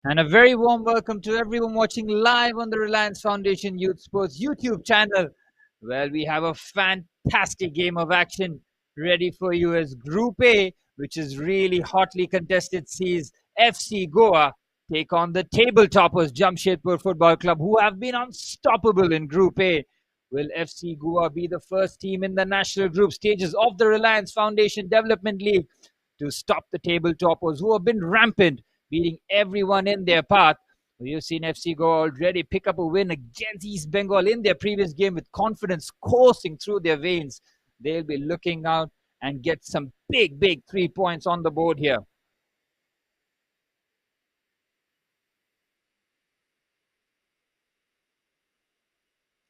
And a very warm welcome to everyone watching live on the Reliance Foundation Youth Sports YouTube channel. Well, we have a fantastic game of action ready for you as Group A, which is really hotly contested, sees FC Goa take on the table toppers Jamshedpur Football Club, who have been unstoppable in Group A. Will FC Goa be the first team in the national group stages of the Reliance Foundation Development League to stop the table toppers who have been rampant, beating everyone in their path? We've seen FC Goa already pick up a win against East Bengal in their previous game with confidence coursing through their veins. They'll be looking out and get some big 3 points on the board here.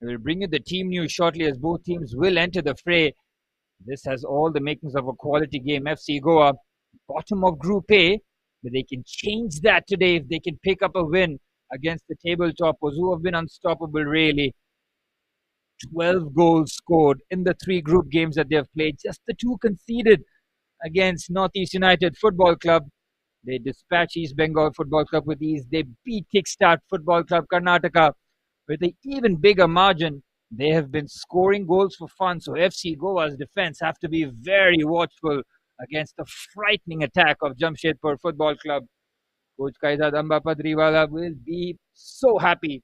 We'll bring you the team news shortly as both teams will enter the fray. This has all the makings of a quality game. FC Goa, bottom of Group A, but they can change that today if they can pick up a win against the table toppers who have been unstoppable really. 12 goals scored in the three group games that they have played, just the two conceded against Northeast United Football Club. They dispatch East Bengal Football Club with ease. They beat Kickstart Football Club Karnataka with an even bigger margin. They have been scoring goals for fun, so FC Goa's defense have to be very watchful against the frightening attack of Jamshedpur Football Club. Coach Kaizad Amba Padriwala will be so happy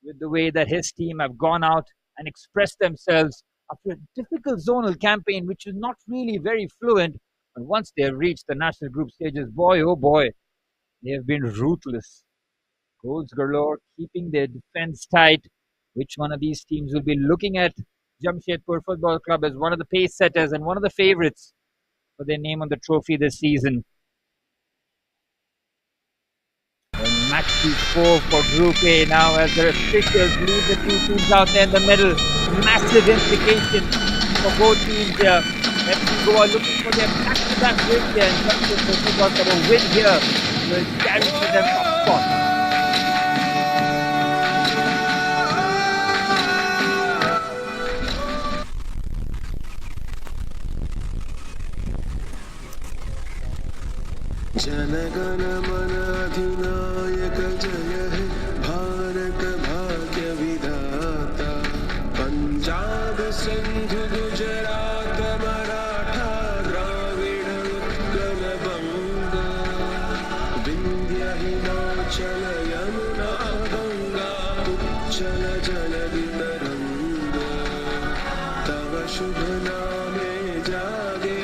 with the way that his team have gone out and expressed themselves after a difficult zonal campaign, which is not really very fluent. But once they have reached the national group stages, boy, oh boy, they have been ruthless. Goals galore, keeping their defense tight. Which one of these teams will be looking at Jamshedpur Football Club as one of the pace setters and one of the favorites for their name on the trophy this season? Match 4 for Group A now as the officials leave the two teams out there in the middle. Massive implication for both teams here. FC Goa looking for their back-to-back win here, and Jamshedpur Football Club a win here will guarantee them top spot. जनगण मन अधिनायक जय हे भारत भाग्य विधाता पंजाब सिंध गुजरात मराठा द्राविड़ उत्कल बंगा विंध्य हिमाचल यमुना गंगा उच्चल जलधि तरंगा तव शुभ नामे जागे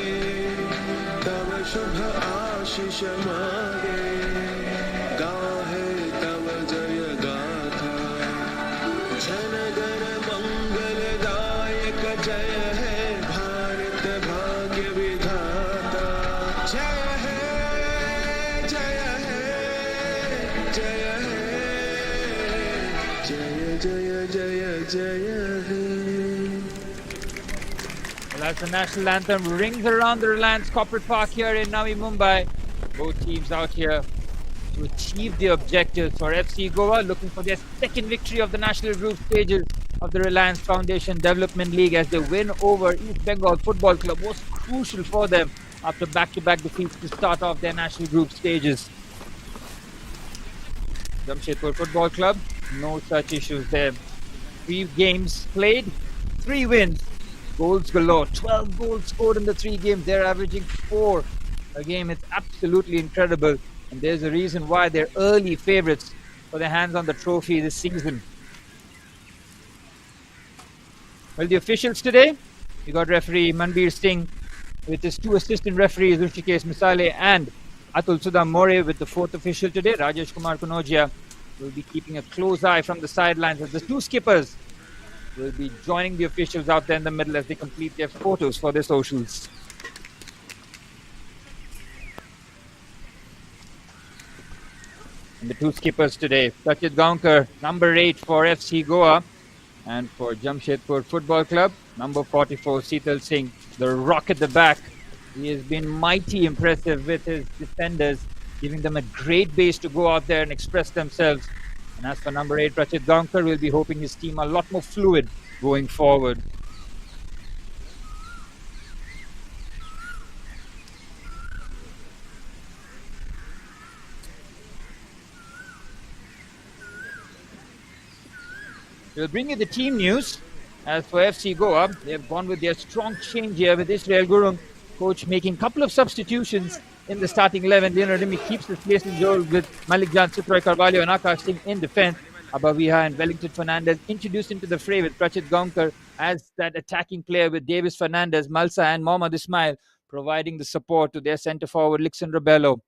तव शुभ आशीष मागे गाहे तव जय गाथा जनगण मंगलदायक जय है भारत भाग्य विधाता जय है जय है जय है जय जय जय जय है. Well, as the national anthem rings around the Reliance Corporate Park here in Navi Mumbai, both teams out here to achieve their objectives. For FC Goa, looking for their second victory of the national group stages of the Reliance Foundation Development League, as they win over East Bengal Football Club was crucial for them after back-to-back defeats to start off their national group stages. Jamshedpur Football Club, no such issues there. 3 games played, 3 wins. Goals galore. 12 goals scored in the 3 games. They're averaging 4 a game. It's absolutely incredible. And there's a reason why they're early favorites for their hands on the trophy this season. Well, the officials today, we got referee Manbir Singh with his 2 assistant referees, Rushikesh Misale and Atul Sudha More, with the 4th official today, Rajesh Kumar Kunojia, will be keeping a close eye from the sidelines as the 2 skippers will be joining the officials out there in the middle as they complete their photos for their socials. And the 2 skippers today, Prachit Gaonkar, number 8 for FC Goa, and for Jamshedpur Football Club, number 44, Seetal Singh, the rock at the back. He has been mighty impressive with his defenders, giving them a great base to go out there and express themselves. And as for number 8, Prachit Gaonkar, will be hoping his team a lot more fluid going forward. We'll bring you the team news. As for FC Goa, they have gone with their strong change here with Israel Gurung, coach making a couple of substitutions in the starting 11. Leonard Remy keeps his place in goal with Malik Jan, Sutroy Carvalho and Akash Singh in defense. Abaviha and Wellington Fernandez introduced into the fray with Prachit Gaonkar as that attacking player with Davis Fernandez, Malsa and Mohammad Ismail providing the support to their centre forward Lixon Rebello.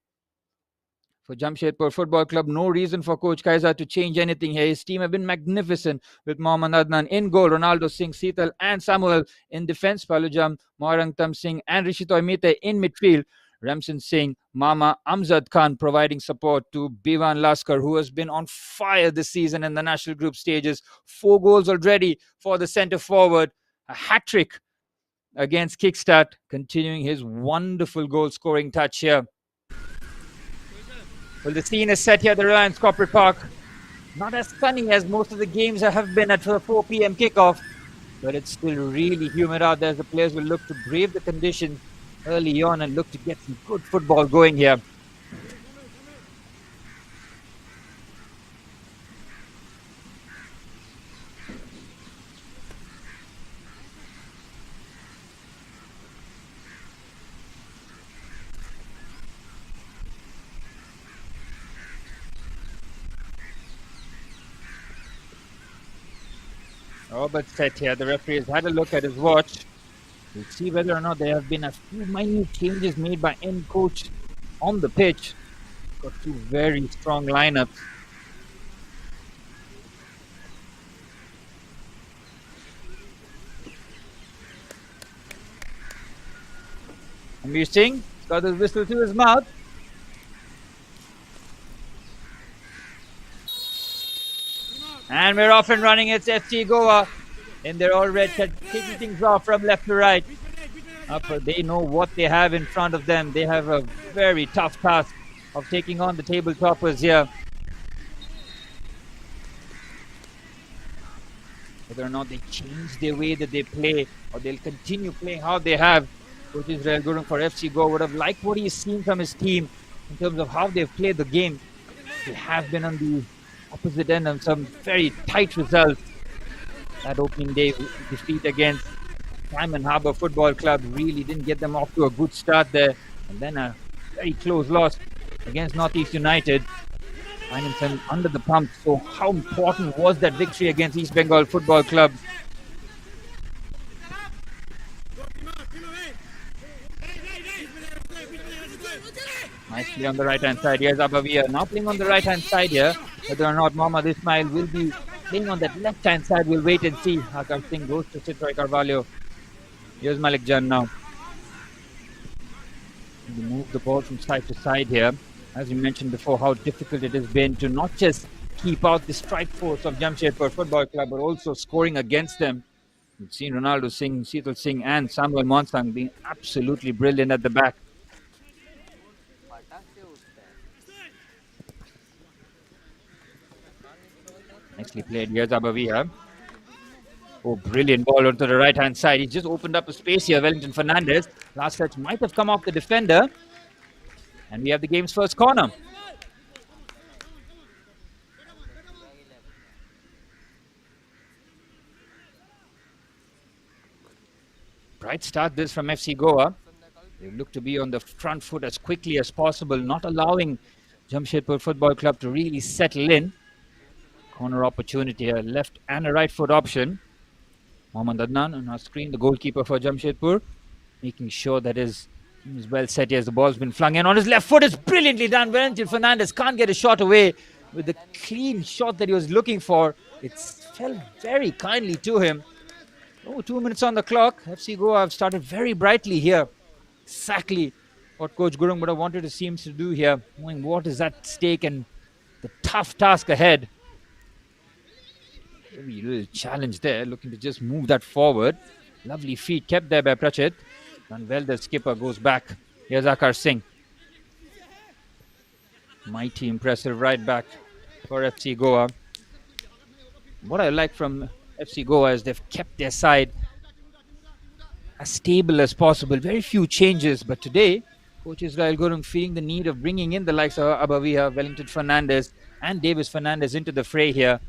For Jamshedpur Football Club, no reason for Coach Kaiser to change anything here. His team have been magnificent with Mohammad Adnan in goal, Ronaldo Singh, Seetal and Samuel in defence, Palujam, Moirangtam Singh and Rishitoy Mite in midfield. Ramsan Singh, Mama Amzad Khan providing support to Bivan Laskar, who has been on fire this season in the national group stages. 4 goals already for the centre forward. A hat-trick against Kickstart, continuing his wonderful goal-scoring touch here. Well, the scene is set here at the Reliance Corporate Park. Not as sunny as most of the games have been at 4 p.m. kickoff, but it's still really humid out there as the players will look to brave the conditions early on and look to get some good football going here. Robert set here. The referee has had a look at his watch. We'll see whether or not there have been a few minute changes made by end coach on the pitch. Got 2 very strong lineups. Amir Singh has got his whistle to his mouth. And we're off and running. It's FC Goa in their all red set, kicking things off from left to right. They know what they have in front of them. They have a very tough task of taking on the table toppers here. Whether or not they change their way that they play or they'll continue playing how they have. Coach Israel Gurung for FC Goa would have liked what he's seen from his team in terms of how they've played the game. They have been on the opposite end of some very tight results. That opening day defeat against Diamond Harbour Football Club really didn't get them off to a good start there. And then a very close loss against Northeast United. Finding them under the pump. So how important was that victory against East Bengal Football Club? Nicely on the right hand side. Here's Abavia now playing on the right hand side here. Whether or not Mohammad Ismail will be playing on that left hand side, we'll wait and see. Akash Singh goes to Sitroy Carvalho. Here's Malik Jan now. We move the ball from side to side here. As we mentioned before, how difficult it has been to not just keep out the strike force of Jamshedpur Football Club, but also scoring against them. We've seen Ronaldo Singh, Seetal Singh and Samuel Monsang being absolutely brilliant at the back. Nicely played. Here's Abavia. Oh, brilliant ball onto the right hand side. He's just opened up a space here. Wellington Fernandez. Last touch might have come off the defender. And we have the game's first corner. Bright start this from FC Goa. They look to be on the front foot as quickly as possible, not allowing Jamshedpur Football Club to really settle in. Corner opportunity here, left and a right foot option. Mohammad Adnan on our screen, the goalkeeper for Jamshedpur, making sure that his team is well set here as the ball's been flung in on his left foot. It's brilliantly done. Wellington Fernandez can't get a shot away with the clean shot that he was looking for. It fell very kindly to him. Oh, 2 minutes on the clock. FC Goa have started very brightly here. Exactly what Coach Gurung would have wanted his teams to do here, knowing what is at stake and the tough task ahead. Very little challenge there, looking to just move that forward. Lovely feet kept there by Prachit. And well, the skipper goes back. Here's Akash Singh. Mighty impressive right back for FC Goa. What I like from FC Goa is they've kept their side as stable as possible. Very few changes, but today, Coach Israel Gurung feeling the need of bringing in the likes of Abavia, Wellington Fernandez and Davis Fernandez into the fray here.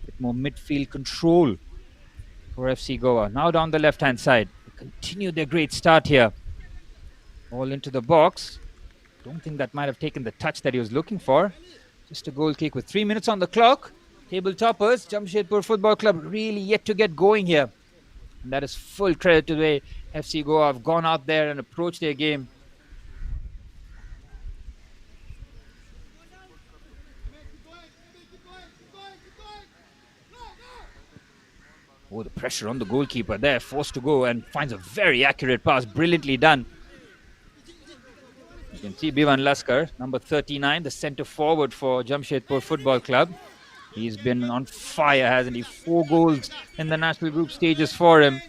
bit more midfield control for FC Goa. Now down the left-hand side. They continue their great start here. All into the box. Don't think that might have taken the touch that he was looking for. Just a goal kick with 3 minutes on the clock. Table toppers, Jamshedpur Football Club really yet to get going here. And that is full credit to the way FC Goa have gone out there and approached their game. Oh, the pressure on the goalkeeper there, forced to go and finds a very accurate pass, brilliantly done. You can see Bivan Laskar, number 39, the centre forward for Jamshedpur Football Club. He's been on fire, hasn't he? 4 goals in the national group stages for him.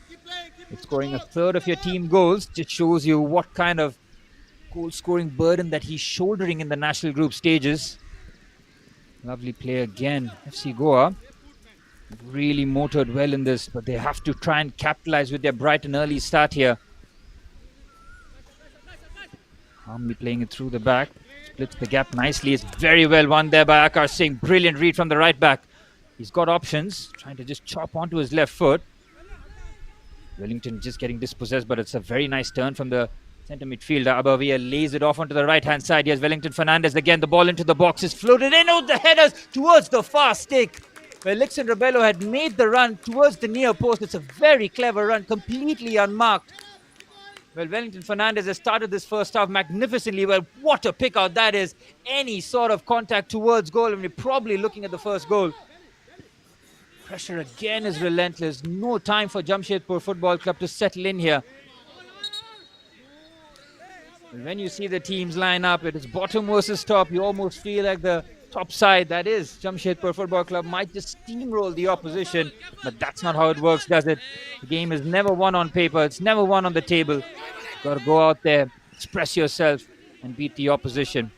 Scoring a third of your team goals just shows you what kind of goal-scoring burden that he's shouldering in the national group stages. Lovely play again. FC Goa really motored well in this, but they have to try and capitalize with their bright and early start here. Calmly playing it through the back. Splits the gap nicely. It's very well won there by Akash Singh. Brilliant read from the right back. He's got options. Trying to just chop onto his left foot. Wellington just getting dispossessed, but it's a very nice turn from the centre midfielder. Abavia lays it off onto the right-hand side. Here's Wellington Fernandez again. The ball into the box is floated in. Oh, the headers towards the far stick, where Lixon Rebello had made the run towards the near post. It's a very clever run, completely unmarked. Well, Wellington Fernandez has started this first half magnificently. Well, what a pick out that is. Any sort of contact towards goal, and we're probably looking at the first goal. Pressure again is relentless. No time for Jamshedpur Football Club to settle in here. And when you see the teams line up, it is bottom versus top. You almost feel like the top side, that is Jamshedpur Football Club, might just steamroll the opposition. But that's not how it works, does it? The game is never won on paper. It's never won on the table. You've got to go out there, express yourself, and beat the opposition.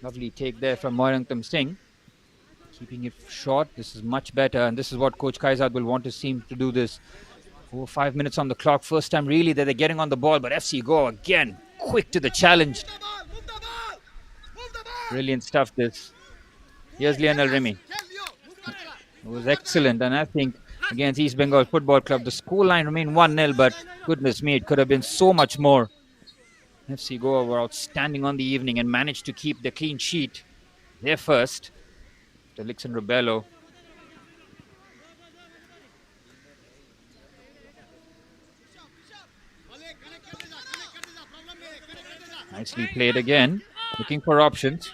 Lovely take there from Moirangtam Singh. Keeping it short. This is much better, and this is what Coach Kaizad will want to seem to do this. 4 or 5 minutes on the clock. First time really that they're getting on the ball, but FC Goa again quick to the challenge. Brilliant stuff this. Here's Lionel Remy. It was excellent, and I think against East Bengal Football Club the scoreline remained 1-0, but goodness me, it could have been so much more. FC Goa were outstanding on the evening and managed to keep the clean sheet. Their first. Lixon Rebello. Nicely played again. Looking for options.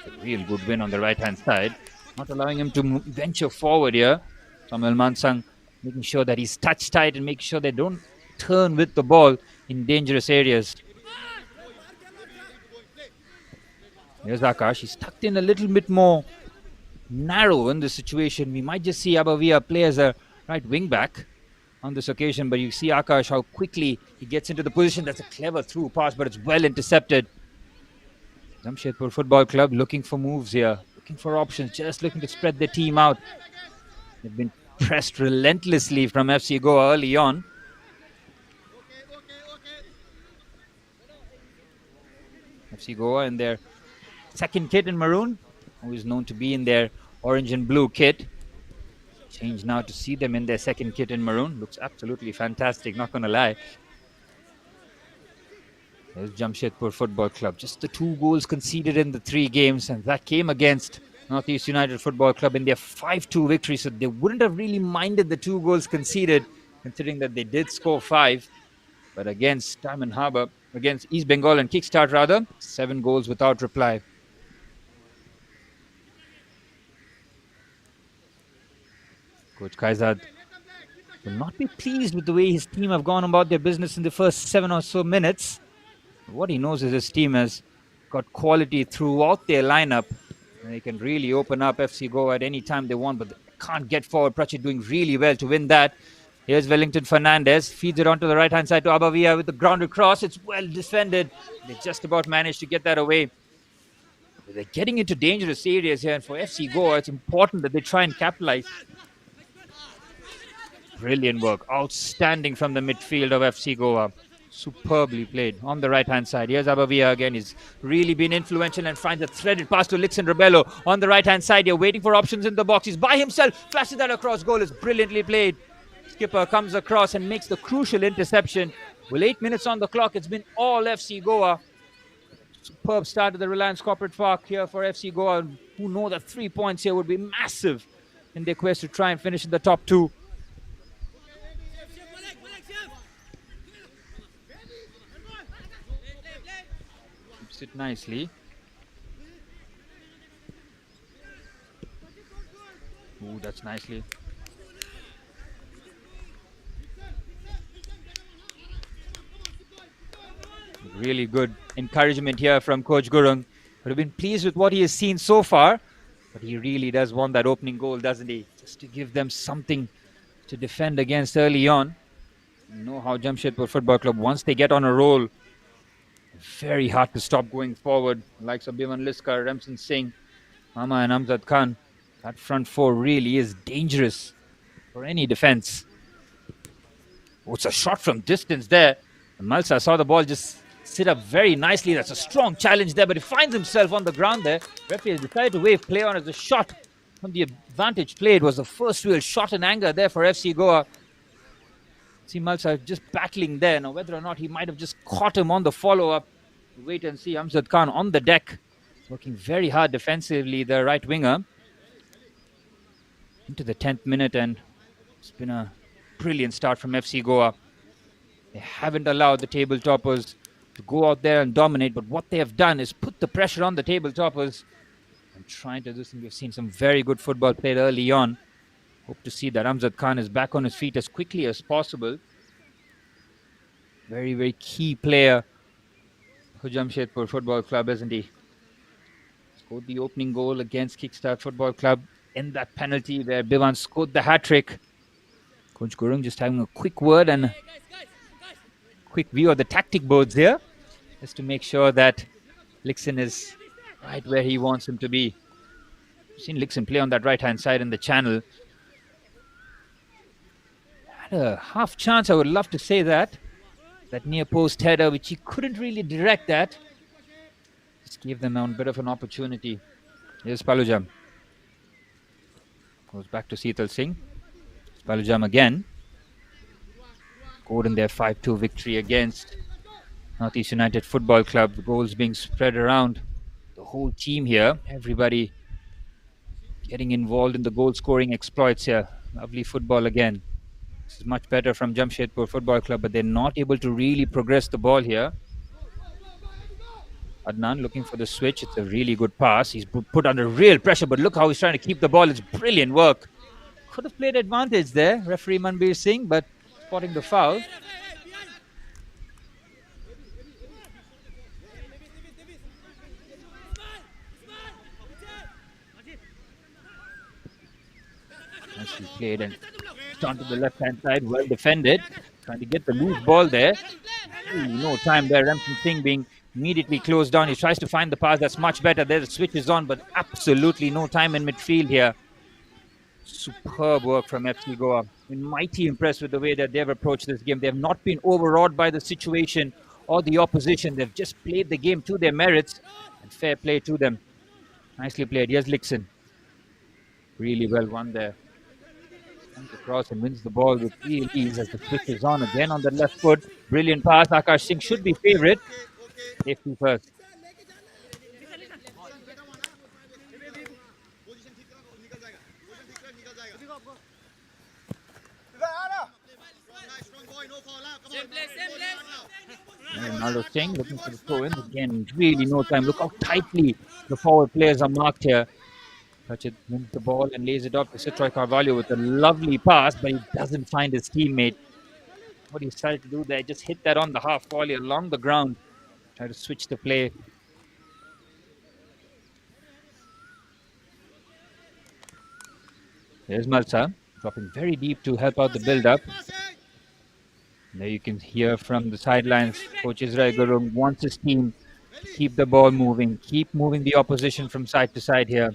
A real good win on the right-hand side. Not allowing him to venture forward here. Samuel Mansang making sure that he's touch tight and making sure they don't turn with the ball in dangerous areas. Here's Akash. He's tucked in a little bit more narrow in this situation. We might just see Abavia play as a right wing back on this occasion, but you see Akash, how quickly he gets into the position. That's a clever through pass, but it's well intercepted. Jamshedpur Football Club looking for moves here, looking for options, just looking to spread their team out. They've been pressed relentlessly from FC Goa early on. FC Goa in their second kit in maroon, always known to be in their orange and blue kit. Change now to see them in their second kit in maroon. Looks absolutely fantastic, not going to lie. There's Jamshedpur Football Club. Just the 2 goals conceded in the 3 games, and that came against Northeast United Football Club in their 5-2 victory. So they wouldn't have really minded the 2 goals conceded, considering that they did score 5. But against Diamond Harbour, against East Bengal and Kickstart rather, 7 goals without reply. Coach Kaizad will not be pleased with the way his team have gone about their business in the first 7 or so minutes. What he knows is his team has got quality throughout their lineup. And they can really open up FC Goa at any time they want, but they can't get forward. Prachi doing really well to win that. Here's Wellington Fernandez. Feeds it onto the right-hand side to Abavia with the grounded cross. It's well defended. They just about managed to get that away. They're getting into dangerous areas here, and for FC Goa, it's important that they try and capitalize. Brilliant work. Outstanding from the midfield of FC Goa. Superbly played on the right-hand side. Here's Abavia again. He's really been influential and finds a threaded pass to Lixon Rebello on the right-hand side. You're waiting for options in the box. He's by himself. Flashes that across goal. Is brilliantly played. Skipper comes across and makes the crucial interception. With 8 minutes on the clock, it's been all FC Goa. Superb start to the Reliance Corporate Park here for FC Goa, who know that 3 points here would be massive in their quest to try and finish in the top two. Keeps it nicely. Ooh, that's nicely. Really good encouragement here from Coach Gurung. Would have been pleased with what he has seen so far, but he really does want that opening goal, doesn't he? Just to give them something to defend against early on. You know how Jamshedpur Football Club, once they get on a roll, very hard to stop going forward. Likes of Biman Liskar, Remsen Singh, Mama and Amjad Khan. That front four really is dangerous for any defense. Oh, it's a shot from distance there. And Malsa saw the ball just sit up very nicely. That's a strong challenge there, but he finds himself on the ground there. Referee has decided to wave play on as a shot from the advantage play. It was the first real shot in anger there for FC Goa. See Malsa just battling there. Now, whether or not he might have just caught him on the follow-up. Wait and see. Amjad Khan on the deck. Working very hard defensively, the right winger. Into the 10th minute, and it's been a brilliant start from FC Goa. They haven't allowed the table toppers to go out there and dominate, but what they have done is put the pressure on the table toppers and trying to do something. We've seen some very good football played early on. Hope to see that Amjad Khan is back on his feet as quickly as possible. Very, very key player for Jamshedpur Football Club, isn't he? Scored the opening goal against Kickstart Football Club in that penalty where Bivan scored the hat-trick. Coach Gurung just having a quick word and a quick view of the tactic boards here, just to make sure that Lixon is right where he wants him to be. We've seen Lixon play on that right-hand side in the channel. Had a half chance, I would love to say that. That near post header, which he couldn't really direct that. Just gave them a bit of an opportunity. Here's Palujam. Goes back to Seetal Singh. Palujam again. Scored in their 5-2 victory against Northeast United Football Club. The goals being spread around the whole team here. Everybody getting involved in the goal scoring exploits here. Lovely football again. This is much better from Jamshedpur Football Club, but they're not able to really progress the ball here. Adnan looking for the switch. It's a really good pass. He's put under real pressure, but look how he's trying to keep the ball. It's brilliant work. Could have played advantage there, referee Manbir Singh, but spotting the foul. Nicely played and onto the left-hand side, well defended. Trying to get the loose ball there. Ooh, no time there. Ramshan Singh being immediately closed down. He tries to find the pass. That's much better. There the switch is on, but absolutely no time in midfield here. Superb work from FC Goa. Been mighty impressed with the way that they've approached this game. They have not been overawed by the situation or the opposition. They've just played the game to their merits, and fair play to them. Nicely played. Here's Lixon. Really well won there. Comes across and wins the ball with real ease as the switch is on again on the left foot. Brilliant pass. Akash Singh should be favourite. Safety first. Ronaldo Singh looking for the throw-in. Again, really no time. Look how tightly the forward players are marked here. Touch it, wins the ball and lays it off to Citroy Carvalho with a lovely pass, but he doesn't find his teammate. What he started to do there, just hit that on the half volley along the ground. Try to switch the play. There's Malsa, dropping very deep to help out the build-up. There you can hear from the sidelines, Coach Israel Gurung wants his team to keep the ball moving, keep moving the opposition from side to side here.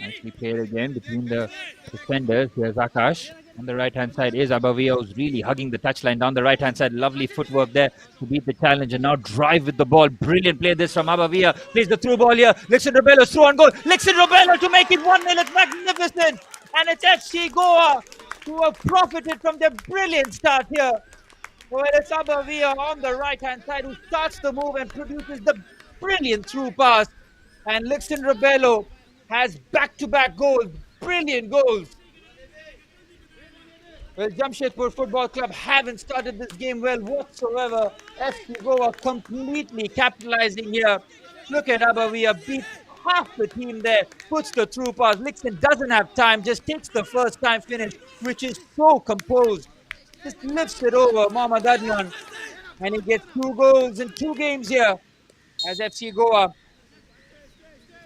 Nicely played again between the defenders. Here's Akash. On the right-hand side is Abavia, who's really hugging the touchline down the right-hand side. Lovely footwork there to beat the challenge and now drive with the ball. Brilliant play this from Abavia. Plays the through ball here. Lixin Robello's through on goal. Lixin Robello to make it 1-0. It's magnificent. And it's FC Goa who have profited from their brilliant start here. Well, it's Abavia on the right-hand side who starts the move and produces the brilliant through pass. And Lixin Robello has back-to-back goals. Brilliant goals. Well, Jamshedpur Football Club haven't started this game well whatsoever. FC Goa completely capitalizing here. Look at Abavia beat half the team there, puts the through pass. Lixin doesn't have time, just takes the first time finish, which is so composed. Just lifts it over Mohammad Adnan. And he gets 2 goals in 2 games here as FC Goa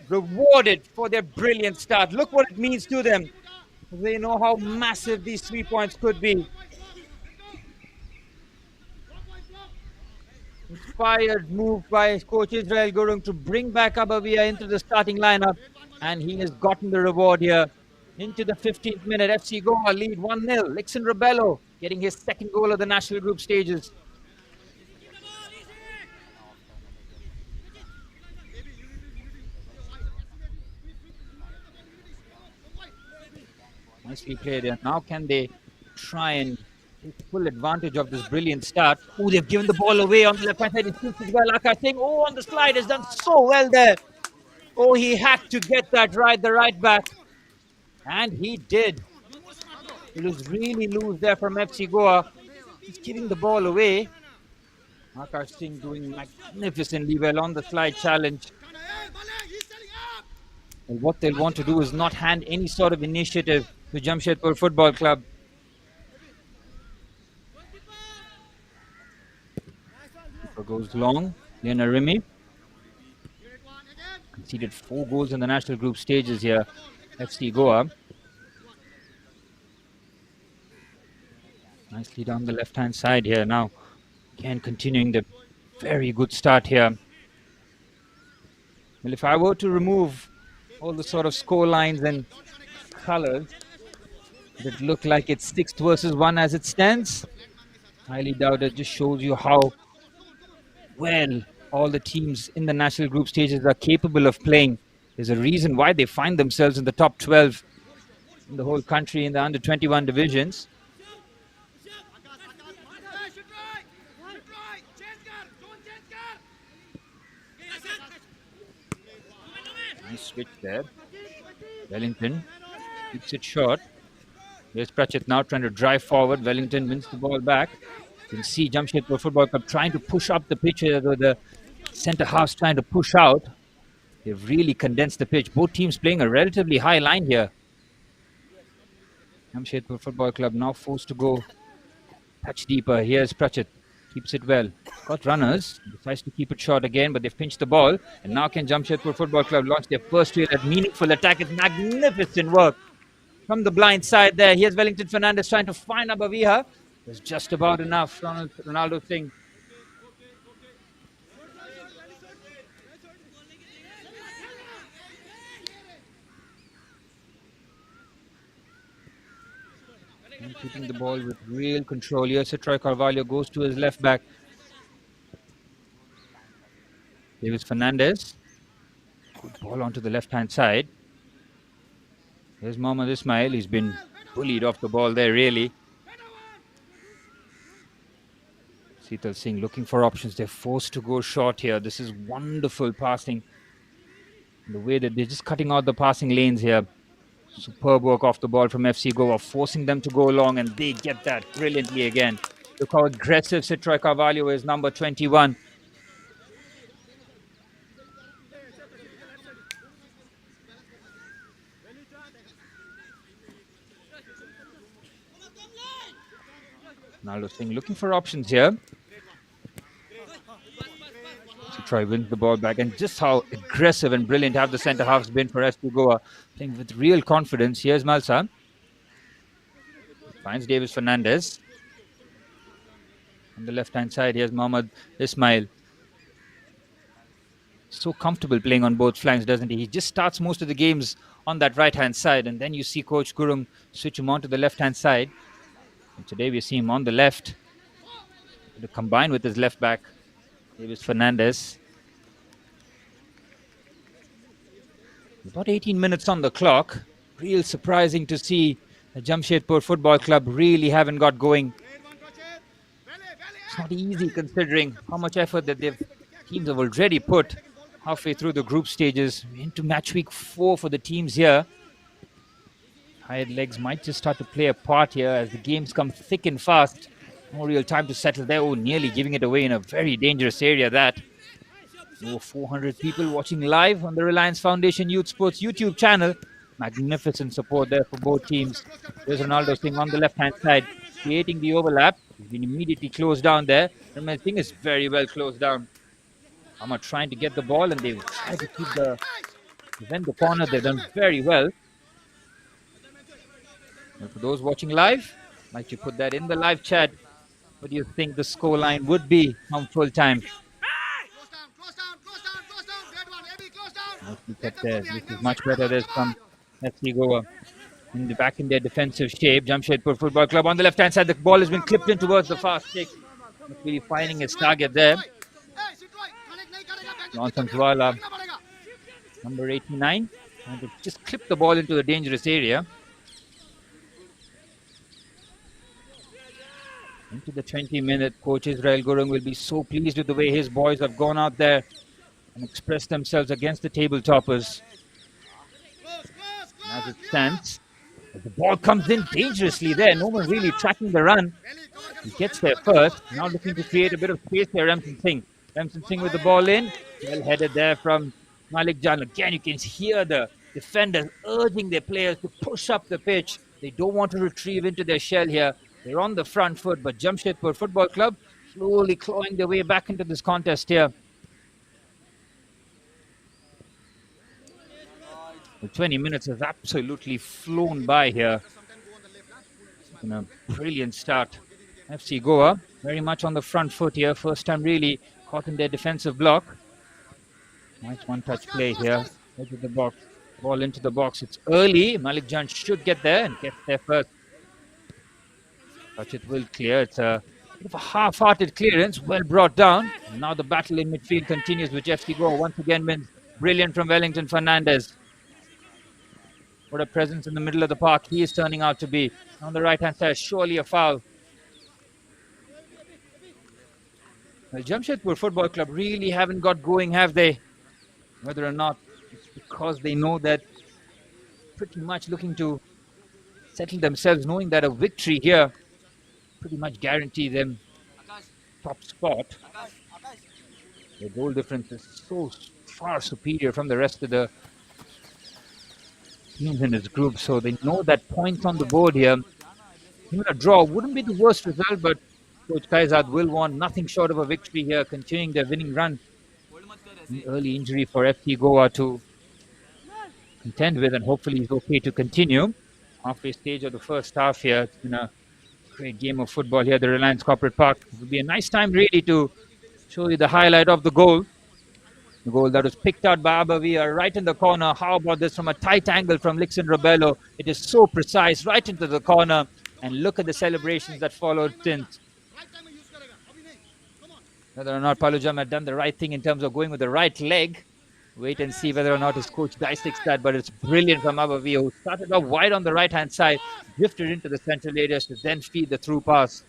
rewarded for their brilliant start. Look what it means to them. They know how massive these 3 points could be. Inspired move by coach Israel Gurung to bring back Abavia into the starting lineup. And he has gotten the reward here. Into the 15th minute, FC Goa lead 1-0. Lixin Robello getting his 2nd goal of the national group stages. Nicely played. And now can they try and take full advantage of this brilliant start? Oh, they've given the ball away on the left-hand side. It's well. Akash Singh, on the slide, has done so well there. Oh, he had to get that right, the right back. And he did. It was really loose there from FC Goa. He's giving the ball away. Akash Singh doing magnificently well on the slide challenge. And what they'll want to do is not hand any sort of initiative to Jamshedpur Football Club. Keeper goes long. Lena Rimi conceded 4 goals in the national group stages here. FC Goa. Nicely down the left-hand side here now. Again, continuing the very good start here. Well, if I were to remove all the sort of score lines and colors, it look like it's 6 versus 1 as it stands. Highly doubt it. Just shows you how well all the teams in the national group stages are capable of playing. There's a reason why they find themselves in the top 12 in the whole country in the under-21 divisions. Nice switch there. Wellington keeps it short. Here's Prachit now trying to drive forward. Wellington wins the ball back. You can see Jamshedpur Football Club trying to push up the pitch here, with the centre halves trying to push out. They've really condensed the pitch. Both teams playing a relatively high line here. Jamshedpur Football Club now forced to go touch deeper. Here's Prachit. Keeps it well. Got runners. Decides to keep it short again, but they've pinched the ball. And now can Jamshedpur Football Club launch their first real meaningful attack. It's magnificent work from the blind side there. Here's Wellington Fernandez trying to find Abavia. There's just about enough. Ronaldo Singh. And keeping the ball with real control. Here, Troy Carvalho goes to his left back. Davis Fernandez. Good ball onto the left-hand side. Here's Mohammad Ismail. He's been bullied off the ball there, really. Seetal Singh looking for options. They're forced to go short here. This is wonderful passing. The way that they're just cutting out the passing lanes here. Superb work off the ball from FC Goa, forcing them to go long, and they get that brilliantly again. Look how aggressive Troy Carvalho is, number 21. Ronaldo Singh looking for options here. Troy wins the ball back, and just how aggressive and brilliant have the centre halves been for FC Goa, playing with real confidence. Here's Malsa. Finds Davis Fernandez. On the left-hand side, here's Mohammad Ismail. So comfortable playing on both flanks, doesn't he? He just starts most of the games on that right-hand side, and then you see Coach Gurung switch him on to the left-hand side. And today we see him on the left to combine with his left back, Davis Fernandez. About 18 minutes on the clock. Real surprising to see the Jamshedpur Football Club really haven't got going. It's not easy considering how much effort that teams have already put halfway through the group stages into match week 4 for the teams here. Tired legs might just start to play a part here as the games come thick and fast. No real time to settle there. Oh, nearly giving it away in a very dangerous area that. Over 400 people watching live on the Reliance Foundation Youth Sports YouTube channel. Magnificent support there for both teams. There's Ronaldo Singh on the left-hand side, creating the overlap. He's been immediately closed down there. Ramal Singh is very well closed down. Amma trying to get the ball, and they've tried to prevent the corner. They've done very well. And for those watching live, might you put that in the live chat? What do you think the score line would be on full time? This is much better. There's from FC Goa back in their defensive shape. Jamshedpur Football Club on the left-hand side. The ball has been clipped in towards the far stick. Not really finding his target there. Johnson Zwala, number 89, and to just clip the ball into the dangerous area. Into the 20-minute, Coach Israel Gurung will be so pleased with the way his boys have gone out there and expressed themselves against the table toppers. As it stands, the ball comes in dangerously there. No one really tracking the run. He gets there first. Now looking to create a bit of space here, Ramson Singh. Ramson Singh with the ball in. Well headed there from Malik Jan. Again, you can hear the defenders urging their players to push up the pitch. They don't want to retrieve into their shell here. They're on the front foot, but Jamshedpur Football Club slowly clawing their way back into this contest here. The 20 minutes has absolutely flown by here. It's been a brilliant start. FC Goa very much on the front foot here. First time really caught in their defensive block. Nice one-touch play here. Edge of the box. Ball into the box. It's early. Malik Jan should get there and gets there first. Touch it will clear. It's a bit of a half-hearted clearance. Well brought down. And now the battle in midfield continues, which FC Goa once again wins. Brilliant from Wellington Fernandez. What a presence in the middle of the park he is turning out to be. On the right-hand side, surely a foul. Well, Jamshedpur Football Club really haven't got going, have they? Whether or not it's because they know that pretty much looking to settle themselves, knowing that a victory here pretty much guarantee them top spot. The goal difference is so far superior from the rest of the teams in this group, so they know that points on the board here. Even a draw wouldn't be the worst result, but Coach Kaizad will want nothing short of a victory here, continuing their winning run. An early injury for FC Goa to contend with, and hopefully he's okay to continue. Halfway stage of the first half here. It's been a great game of football here at the Reliance Corporate Park. It will be a nice time really to show you the highlight of the goal. The goal that was picked out by Abavia right in the corner. How about this from a tight angle from Lixon Robello? It is so precise, right into the corner. And look at the celebrations that followed since. Whether or not Palujam had done the right thing in terms of going with the right leg. Wait and see whether or not his coach dissects that. But it's brilliant from Abavia, who started off wide on the right-hand side, drifted into the central areas to then feed the through pass.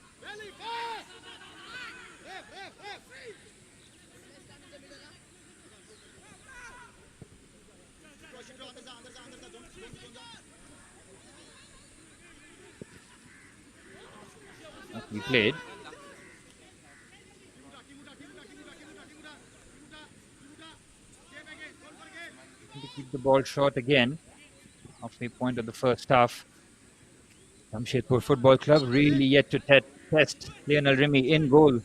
We played. To keep the ball short again. Halfway point of the first half. Jamshedpur Football Club really yet to test Lionel Remy in goal.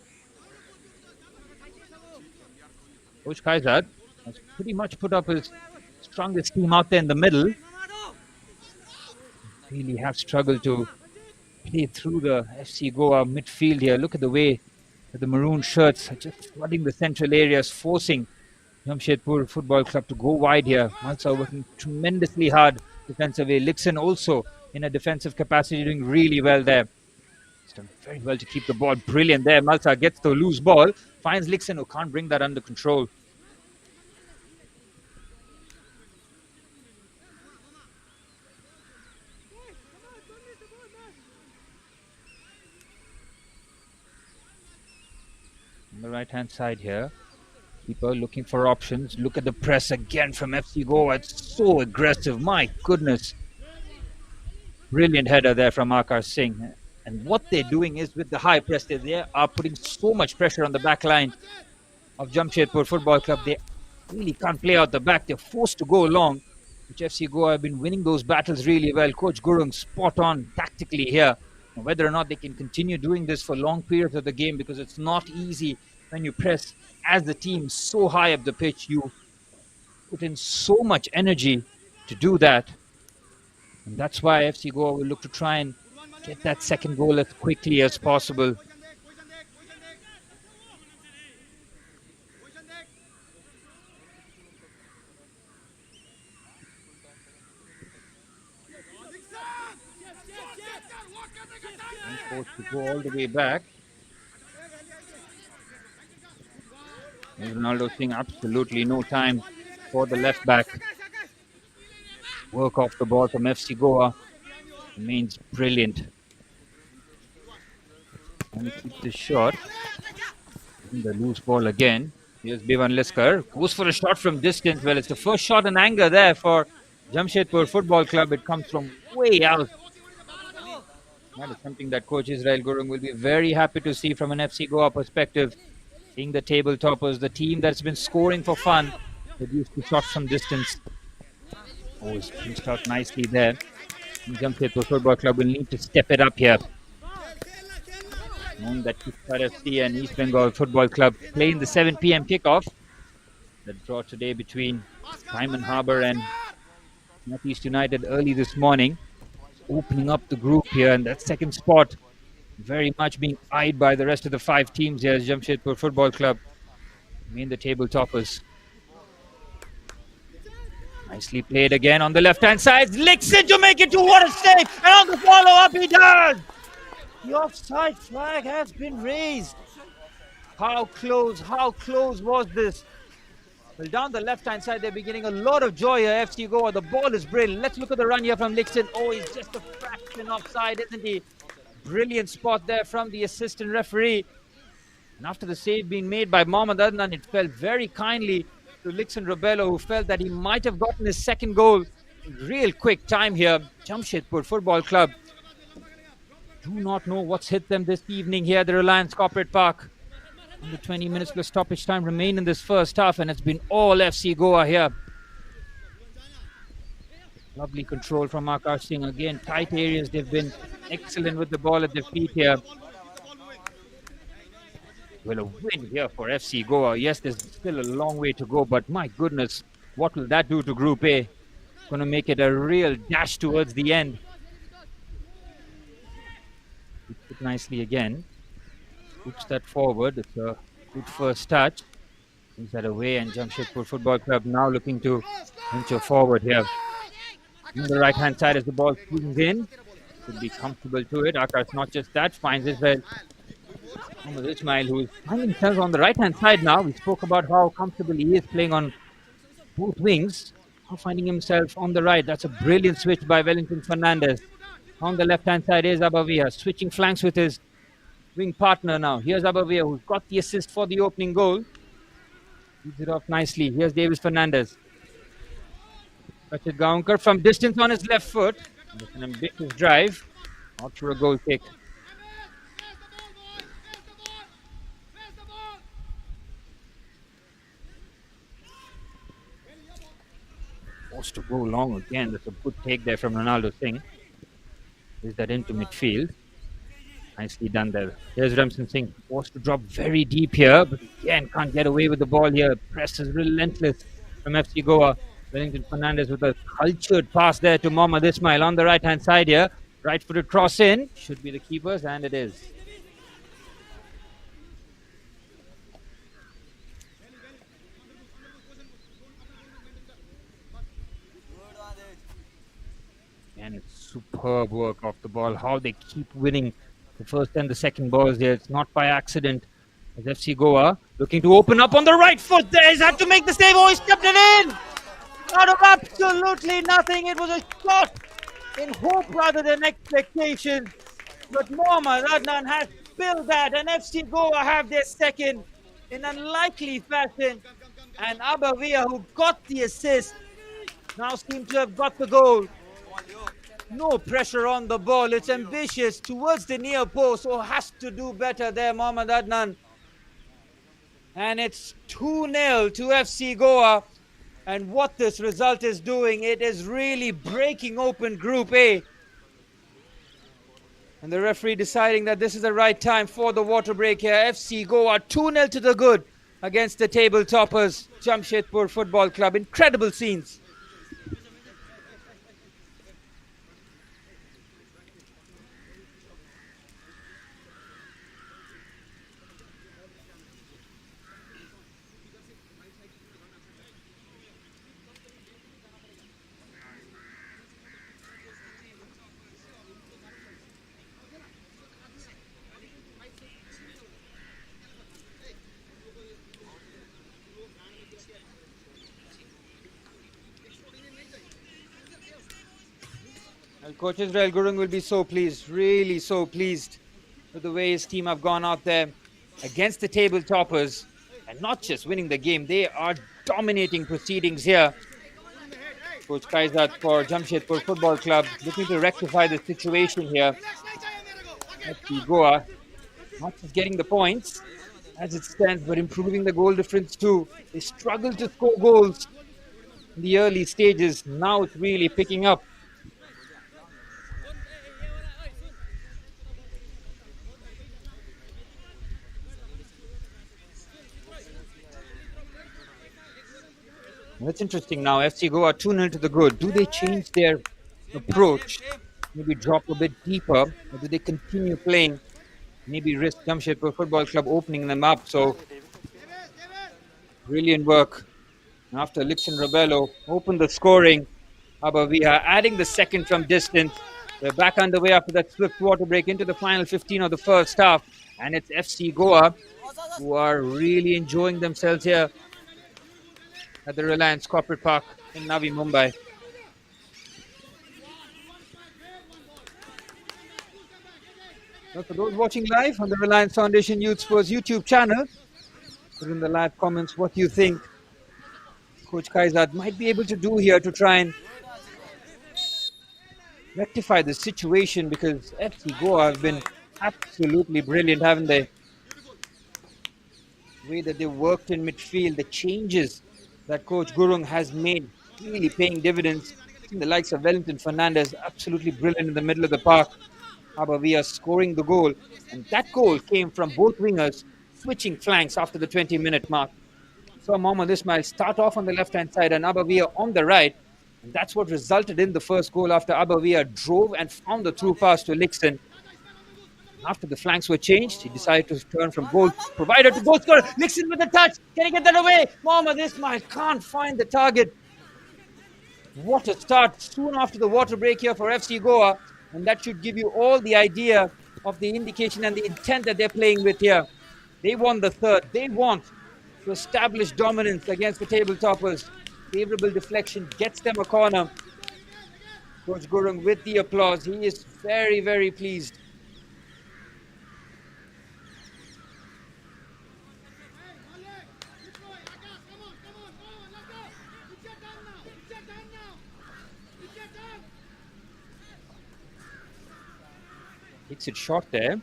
Coach Kaizad has pretty much put up his strongest team out there in the middle. Really have struggled to play through the FC Goa midfield here. Look at the way that the maroon shirts are just flooding the central areas, forcing Jamshedpur Football Club to go wide here. Malsa working tremendously hard defensively. Lixon also in a defensive capacity doing really well there. He's done very well to keep the ball. Brilliant there. Malsa gets the loose ball, finds Lixon who can't bring that under control. On the right hand side here, keeper looking for options. Look at the press again from FC Goa. It's so aggressive. My goodness. Brilliant header there from Akar Singh. And what they're doing is with the high press, they are putting so much pressure on the back line of Jamshedpur Football Club. They really can't play out the back. They're forced to go long, which FC Goa have been winning those battles really well. Coach Gurung spot on tactically here. And whether or not they can continue doing this for long periods of the game, because it's not easy when you press as the team so high up the pitch. You put in so much energy to do that. And that's why FC Goa will look to try and get that second goal as quickly as possible. And forced to go all the way back. Ronaldo seeing absolutely no time for the left back. Work off the ball from FC Goa remains brilliant. And he keeps the shot. The loose ball again. Here's Bevan Liskar. Goes for a shot from distance. Well, it's the first shot in anger there for Jamshedpur Football Club. It comes from way out. That is something that Coach Israel Gurung will be very happy to see from an FC Goa perspective. Seeing the table toppers, the team that's been scoring for fun, reduced to shots from distance. Oh, he's pinched out nicely there. Jamshedpur Football Club will need to step it up here. Knowing that Kiskar FC and East Bengal Football Club play in the 7 p.m. kickoff. The draw today between Diamond Harbour and Northeast United early this morning. Opening up the group here, and that second spot very much being eyed by the rest of the 5 teams here as Jamshedpur Football Club remain the table toppers. Nicely played again on the left-hand side. Lixon to make it to what a save, and on the follow-up he does. The offside flag has been raised. How close was this? Well, down the left-hand side, they're beginning a lot of joy here, FC Goa. The ball is brilliant. Let's look at the run here from Lixon. Oh, he's just a fraction offside, isn't he? Brilliant spot there from the assistant referee. And after the save being made by Mohammad Adnan, it fell very kindly to Lixon Robello, who felt that he might have gotten his second goal in real quick time here. Jamshedpur Football Club do not know what's hit them this evening here at the Reliance Corporate Park. Under 20 minutes plus stoppage time remain in this first half, and it's been all FC Goa here. Lovely control from Akash Singh. Again, tight areas. They've been excellent with the ball at their feet here. Well, a win here for FC Goa. Yes, there's still a long way to go, but my goodness, what will that do to Group A? Going to make it a real dash towards the end. Puts it nicely again. Puts that forward. It's a good first touch. Brings that away, and Jamshedpur Football Club now looking to venture forward here. On the right-hand side as the ball swings in. Should be comfortable to it. Akash, not just that, finds Ismail. Ismail, who is finding himself on the right-hand side now. We spoke about how comfortable he is playing on both wings. Now finding himself on the right. That's a brilliant switch by Wellington Fernandez. On the left-hand side is Abavia, switching flanks with his wing partner now. Here's Abavia, who's got the assist for the opening goal. Leads it off nicely. Here's Davis Fernandez. Rachid Gaonkar from distance on his left foot. With an ambitious drive. Out for a goal kick. Forced to go long again. That's a good take there from Ronaldo Singh. Is that into midfield? Nicely done there. Here's Ramson Singh, forced to drop very deep here, but again can't get away with the ball here. Press is relentless from FC Goa. Wellington Fernandez with a cultured pass there to Mohammad Ismail on the right hand side here. Right footed cross in. Should be the keepers, and it is. It's superb work off the ball. How they keep winning the first and the second balls there. It's not by accident. As FC Goa looking to open up on the right foot there. He's had to make the save. Oh, he stepped it in. Out of absolutely nothing. It was a shot in hope rather than expectation. But Mohammad Adnan has spilled that, and FC Goa have their second in unlikely fashion. And Abavia, who got the assist, now seems to have got the goal. No pressure on the ball. It's ambitious towards the near post. So has to do better there, Mohammad Adnan. And it's 2-0 to FC Goa. And what this result is doing, it is really breaking open Group A. And the referee deciding that this is the right time for the water break here. FC Goa 2-0 to the good against the table toppers, Jamshedpur Football Club. Incredible scenes. Well, Coach Israel Gurung will be so pleased, really so pleased with the way his team have gone out there against the table toppers and not just winning the game, they are dominating proceedings here. Coach Kaizad for Jamshedpur Football Club looking to rectify the situation here. FC Goa not just getting the points as it stands, but improving the goal difference too. They struggled to score goals in the early stages. Now it's really picking up. That's interesting now. FC Goa 2-0 to the good. Do they change their approach? Maybe drop a bit deeper? Or do they continue playing? Maybe risk Jamshedpur Football Club opening them up. So, brilliant work. After Lixon Rebello opened the scoring, Abavia adding the second from distance. They're back underway after that swift water break into the final 15 of the first half. And it's FC Goa who are really enjoying themselves here at the Reliance Corporate Park in Navi Mumbai. Well, for those watching live on the Reliance Foundation Youth Sports YouTube channel, put in the live comments what you think Coach Kaizad might be able to do here to try and rectify the situation, because FC Goa have been absolutely brilliant, haven't they? The way that they worked in midfield, the changes that Coach Gurung has made, really paying dividends. The likes of Wellington Fernandez, absolutely brilliant in the middle of the park. Abavia scoring the goal. And that goal came from both wingers switching flanks after the 20-minute mark. So Mohammad Ismail start off on the left-hand side and Abavia on the right. And that's what resulted in the first goal after Abavia drove and found the through pass to Lixon. After the flanks were changed, he decided to turn from goal provider to goal scorer. Lixon with a touch. Can he get that away? Mohammad Ismail can't find the target. What a start soon after the water break here for FC Goa. And that should give you all the idea of the indication and the intent that they're playing with here. They won the third. They want to establish dominance against the table toppers. Favorable deflection gets them a corner. Coach Gurung with the applause. He is very, very pleased. Hits it short there.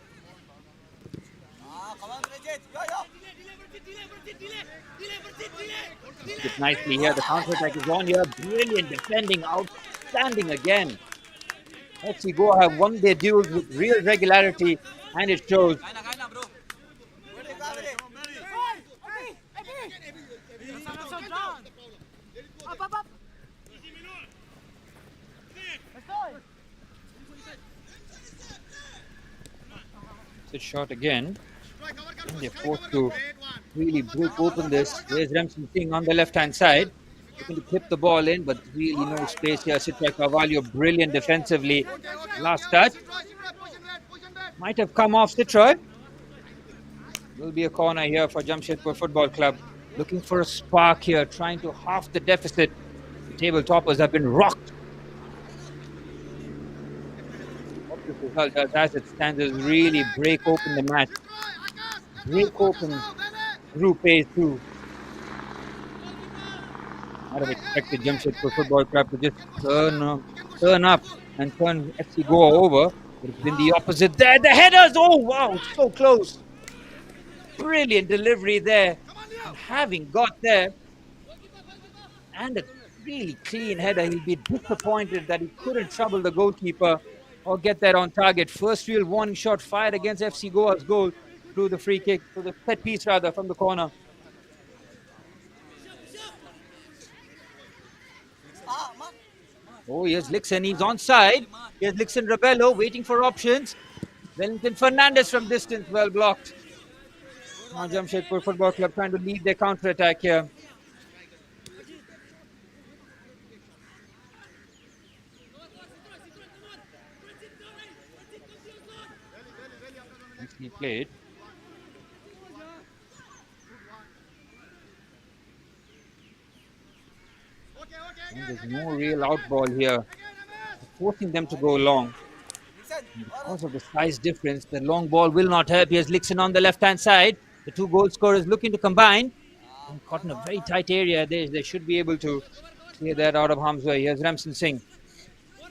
It nicely here. The counter-attack is on here. Brilliant defending. Outstanding again. FC Goa have won their duels with real regularity, and it shows. It's shot again. And they're forced to really break open this. There's Ramsey Singh on the left-hand side. Looking to clip the ball in, but really no space here. Citra Carvalho, brilliant defensively. Last touch. Might have come off Citra. Will be a corner here for Jamshedpur Football Club. Looking for a spark here, trying to half the deficit. The table toppers have been rocked. What this result does as it stands is really break open the match. Break open Group A too. I'd have expected Jamshedpur Football Club to just turn up and turn FC Goa over. But it's been the opposite there. The headers! Oh wow, so close. Brilliant delivery there. And having got there, and a really clean header, he'll be disappointed that he couldn't trouble the goalkeeper or get that on target. First real warning shot fired against FC Goa's goal through the free kick, through the set piece rather, from the corner. Oh, here's Lixon, he's onside. Here's Lixon Rebello waiting for options. Wellington Fernandez from distance, well blocked. Now Jamshedpur Football Club trying to lead their counter-attack here. Nicely played. And there's no real out ball here, forcing them to go long. And because of the size difference, the long ball will not help. Here's Lixon on the left-hand side. The two goal scorers looking to combine. And caught in a very tight area. They should be able to clear that out of harm's way. Here's Ramson Singh.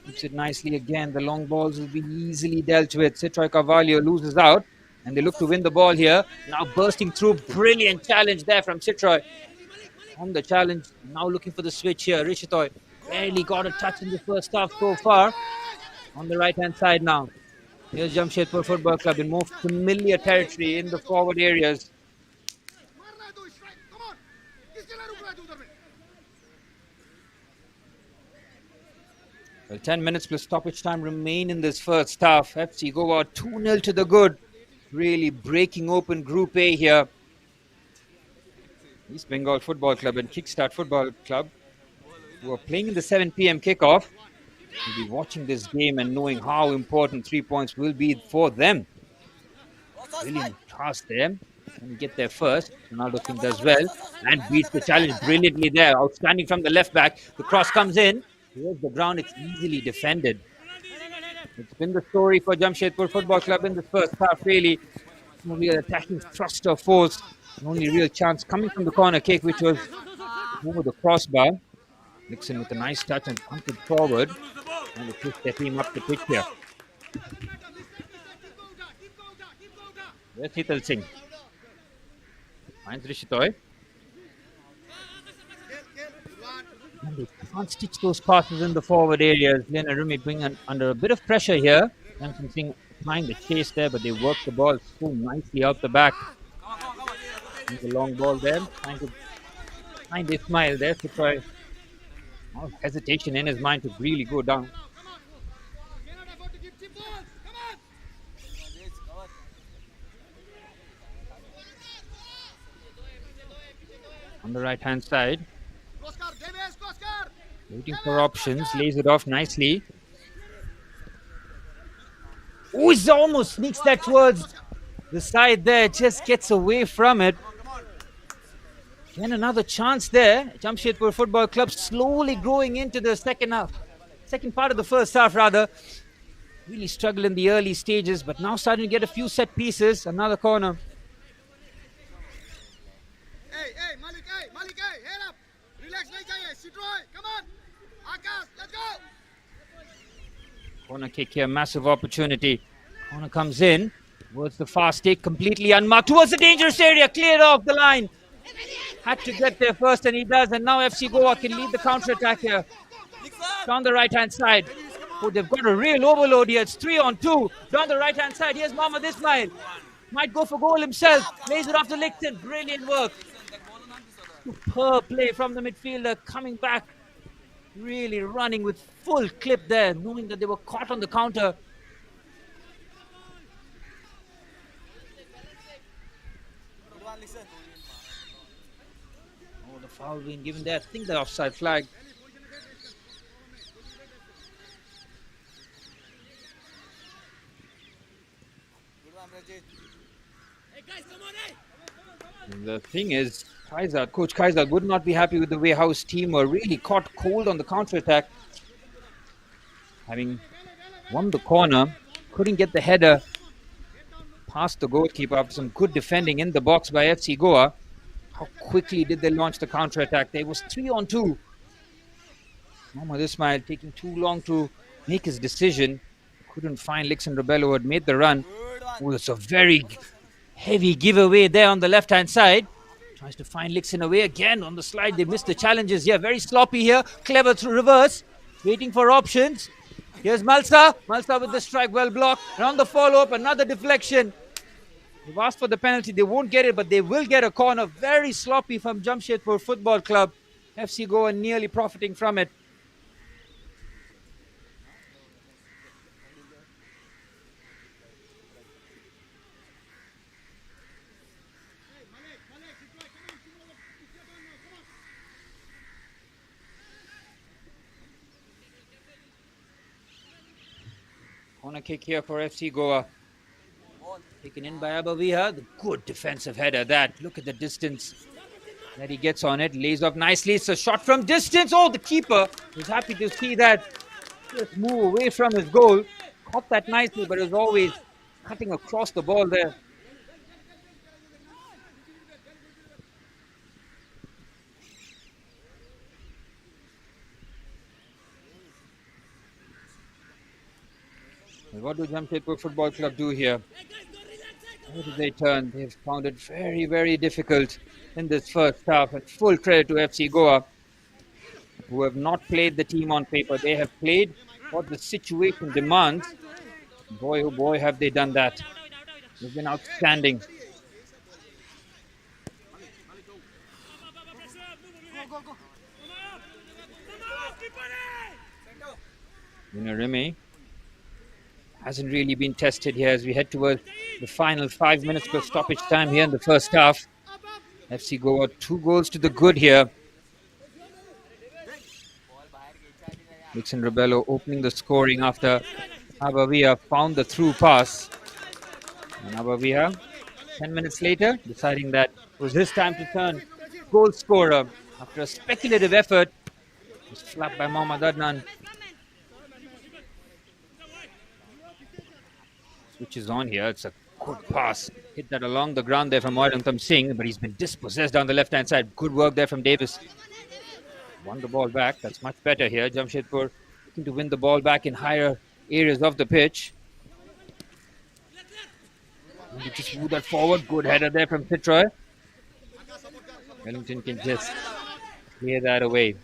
Keeps it nicely again. The long balls will be easily dealt with. Citroy Carvalho loses out. And they look to win the ball here. Now bursting through. Brilliant challenge there from Citroy. On the challenge. Now looking for the switch here. Rishitoy barely got a touch in the first half so far. On the right-hand side now. Here's Jamshedpur Football Club in more familiar territory in the forward areas. Well, 10 minutes plus stoppage time remain in this first half. FC Goa 2-0 to the good. Really breaking open Group A here. East Bengal Football Club and Kickstart Football Club, who are playing in the 7 p.m. kickoff, will be watching this game and knowing how important 3 points will be for them. Brilliant task there. Can we get there first? Ronaldo King does well and beats the challenge brilliantly there. Outstanding from the left back. The cross comes in. Here's the ground. It's easily defended. It's been the story for Jamshedpur Football Club in the first half, really. No real attacking thrust or force. The only real chance coming from the corner kick, which was over the crossbar. Nixon with a nice touch and punted forward. And to push their team up the pitch here. There's Hital Singh. Finds Rishitoy. And they can't stitch those passes in the forward areas. Lena Rumi being under a bit of pressure here. Ramson Singh applying the chase there, but they work the ball so nicely out the back. And the long ball there. Trying to find Ismail there to try. Oh, hesitation in his mind to really go down. On the right hand side, waiting for options, lays it off nicely. Oh, he almost sneaks that towards the side there, just gets away from it. Again, another chance there. Jamshedpur Football Club slowly growing into the second part of the first half rather. Really struggled in the early stages, but now starting to get a few set pieces. Another corner. Hey, Malik, head up. Relax, Citroy, come on. Akash, let's go. Corner kick here, massive opportunity. Corner comes in towards the fast take, completely unmarked towards the dangerous area, cleared off the line. Had to get there first, and he does. And now FC Goa can lead the counter-attack here. Down the right-hand side. Oh, they've got a real overload here. It's 3-on-2. Down the right-hand side. Here's Mohammad Ismail. Might go for goal himself. Lays it off to Lixon. Brilliant work. Superb play from the midfielder. Coming back. Really running with full clip there. Knowing that they were caught on the counter. Oh, the foul being given there. I think the offside flag. And the thing is, Coach Kaiser would not be happy with the way how his team were really caught cold on the counter-attack. Having won the corner, couldn't get the header past the goalkeeper after some good defending in the box by FC Goa. How quickly did they launch the counter-attack? There was 3-on-2. Mohammad Ismail taking too long to make his decision. Couldn't find Lixon Rebello, who had made the run. Oh, it's a very heavy giveaway there on the left-hand side. Tries to find Lixon away again on the slide. They missed the challenges here. Very sloppy here. Clever through reverse. Waiting for options. Here's Malsa. Malsa with the strike, well blocked. And on the follow-up, another deflection. They've asked for the penalty. They won't get it, but they will get a corner. Very sloppy from Jamshedpur Football Club. FC Goa nearly profiting from it. Corner kick here for FC Goa. Taken in by Abaviha. The good defensive header that. Look at the distance that he gets on it. Lays off nicely. It's a shot from distance. Oh, the keeper was happy to see that. Just move away from his goal. Caught that nicely, but it was always cutting across the ball there. What do Jamshedpur Football Club do here? How do they turn? They've found it very, very difficult in this first half. And full credit to FC Goa, who have not played the team on paper. They have played what the situation demands. Boy, oh boy, have they done that. They've been outstanding. Remy hasn't really been tested here as we head towards the final 5 minutes of stoppage time here in the first half. FC Goa 2 goals to the good here. Lixon Rebello opening the scoring after Abavia found the through pass. And Abavia, 10 minutes later, deciding that it was his time to turn goal scorer after a speculative effort. It was flapped by Mohammad Adnan. Switches on here. It's a good pass. Hit that along the ground there from Anthem Singh, but he's been dispossessed down the left-hand side. Good work there from Davis. Won the ball back. That's much better here. Jamshedpur looking to win the ball back in higher areas of the pitch. And just move that forward. Good header there from Fitzroy. Wellington can just clear that away.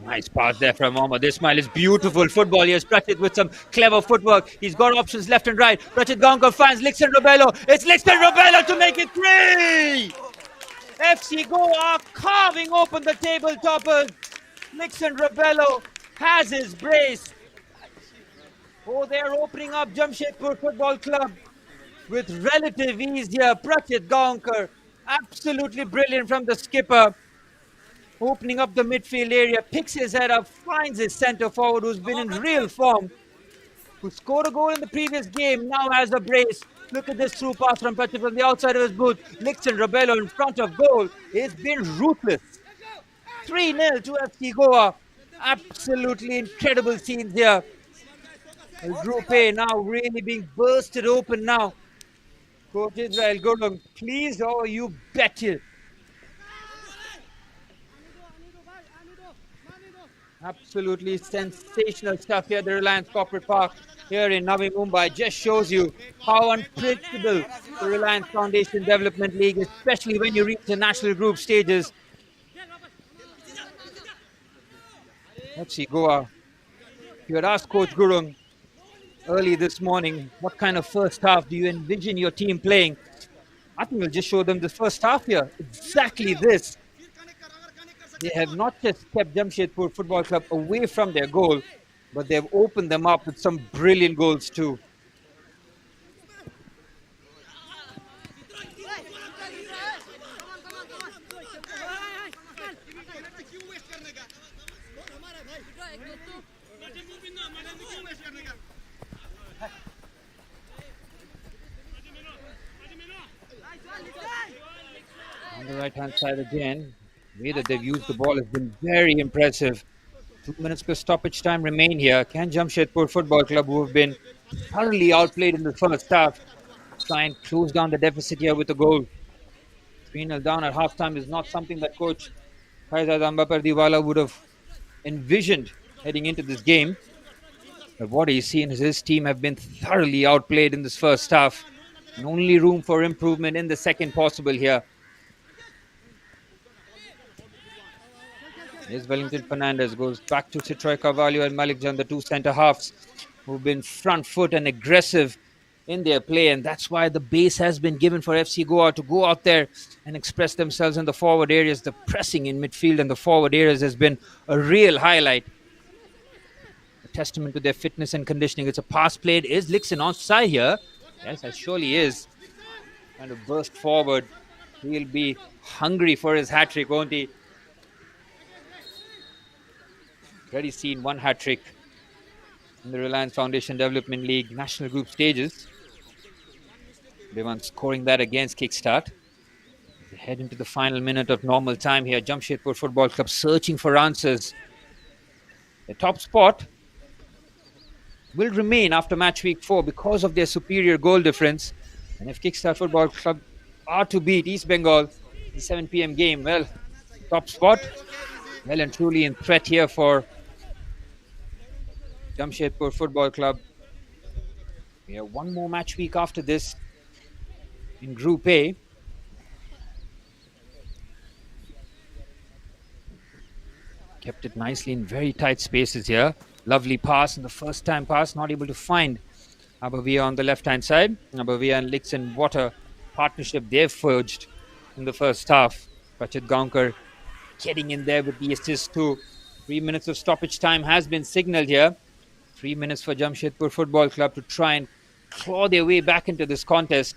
Nice pass there from Mohammad Ismail. It's beautiful football. Here's Prachit with some clever footwork. He's got options left and right. Prachit Gaonkar finds Lixon Rebello. It's Lixon Rebello to make it 3! FC Goa carving open the table toppers. Lixon Rebello has his brace. Oh, they're opening up Jamshedpur Football Club with relative ease here. Prachit Gaonkar, absolutely brilliant from the skipper. Opening up the midfield area, picks his head up, finds his centre forward who's been in real form, who scored a goal in the previous game, now has a brace. Look at this through pass from Prachit from the outside of his boot. Lixon Rebello in front of goal. It's been ruthless. 3-0 to FC Goa. Absolutely incredible scenes here. Group A now really being bursted open now. Coach Israel Gurung, please, oh, you bet it. Absolutely sensational stuff here at the Reliance Corporate Park here in Navi Mumbai. Just shows you how unpredictable the Reliance Foundation Development League is, especially when you reach the national group stages. Let's see, Goa. If you had asked Coach Gurung early this morning, what kind of first half do you envision your team playing? I think we'll just show them the first half here. Exactly this. They have not just kept Jamshedpur Football Club away from their goal, but they've opened them up with some brilliant goals too. क्यों waste करने का हमारा भाई क्यों waste करने का On the right-hand side again, the way that they've used the ball has been very impressive. 2 minutes plus stoppage time remain here. Can Jamshedpur Football Club, who have been thoroughly outplayed in the first half, try and close down the deficit here with a goal? 3-0 down at halftime is not something that coach Faizad Ambapardiwala would have envisioned heading into this game. But what he's seen is his team have been thoroughly outplayed in this first half. And only room for improvement in the second possible here. Here's Wellington Fernandez, goes back to Citroy Carvalho and Malik Jan, the two centre halves, who've been front foot and aggressive in their play. And that's why the base has been given for FC Goa to go out there and express themselves in the forward areas. The pressing in midfield and the forward areas has been a real highlight. A testament to their fitness and conditioning. It's a pass played. Is Lixon onside here? Yes, that surely is. Kind of burst forward. He'll be hungry for his hat-trick, won't he? Already seen one hat-trick in the Reliance Foundation Development League National Group stages. Devan scoring that against Kickstart. They head into the final minute of normal time here. Jamshedpur Football Club searching for answers. The top spot will remain after match week 4 because of their superior goal difference. And if Kickstart Football Club are to beat East Bengal in the 7 p.m. game, well, top spot well and truly in threat here for Jamshedpur Football Club. We have one more match week after this in Group A. Kept it nicely in very tight spaces here. Lovely pass, and the first time pass, not able to find Abavia on the left-hand side. Abavia and Lixon, what a partnership they've forged in the first half. Rachit Gaunkar getting in there with the assist too. 3 minutes of stoppage time has been signaled here. 3 minutes for Jamshedpur Football Club to try and claw their way back into this contest.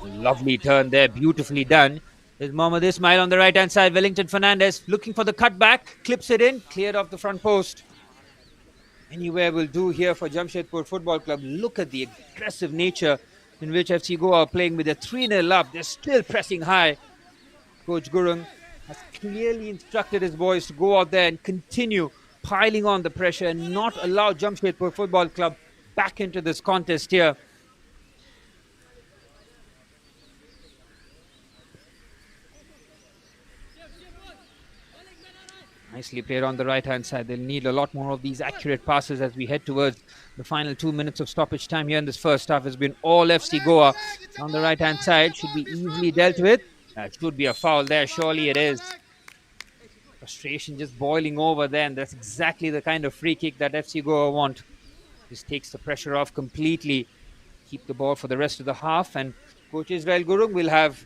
Lovely turn there, beautifully done. There's Mohammad Ismail on the right-hand side. Wellington Fernandez looking for the cutback, clips it in, cleared off the front post. Anywhere will do here for Jamshedpur Football Club. Look at the aggressive nature in which FC Goa are playing with a 3-0 up. They're still pressing high. Coach Gurung has clearly instructed his boys to go out there and continue piling on the pressure and not allow Jamshedpur Football Club back into this contest here. Nicely played on the right-hand side. They'll need a lot more of these accurate passes as we head towards the final 2 minutes of stoppage time here in this first half. Has been all FC Goa on the right-hand side. Should be easily dealt with. That should be a foul there. Surely it is. Frustration just boiling over there. And that's exactly the kind of free kick that FC Goa want. This takes the pressure off completely. Keep the ball for the rest of the half. And Coach Israel Gurung will have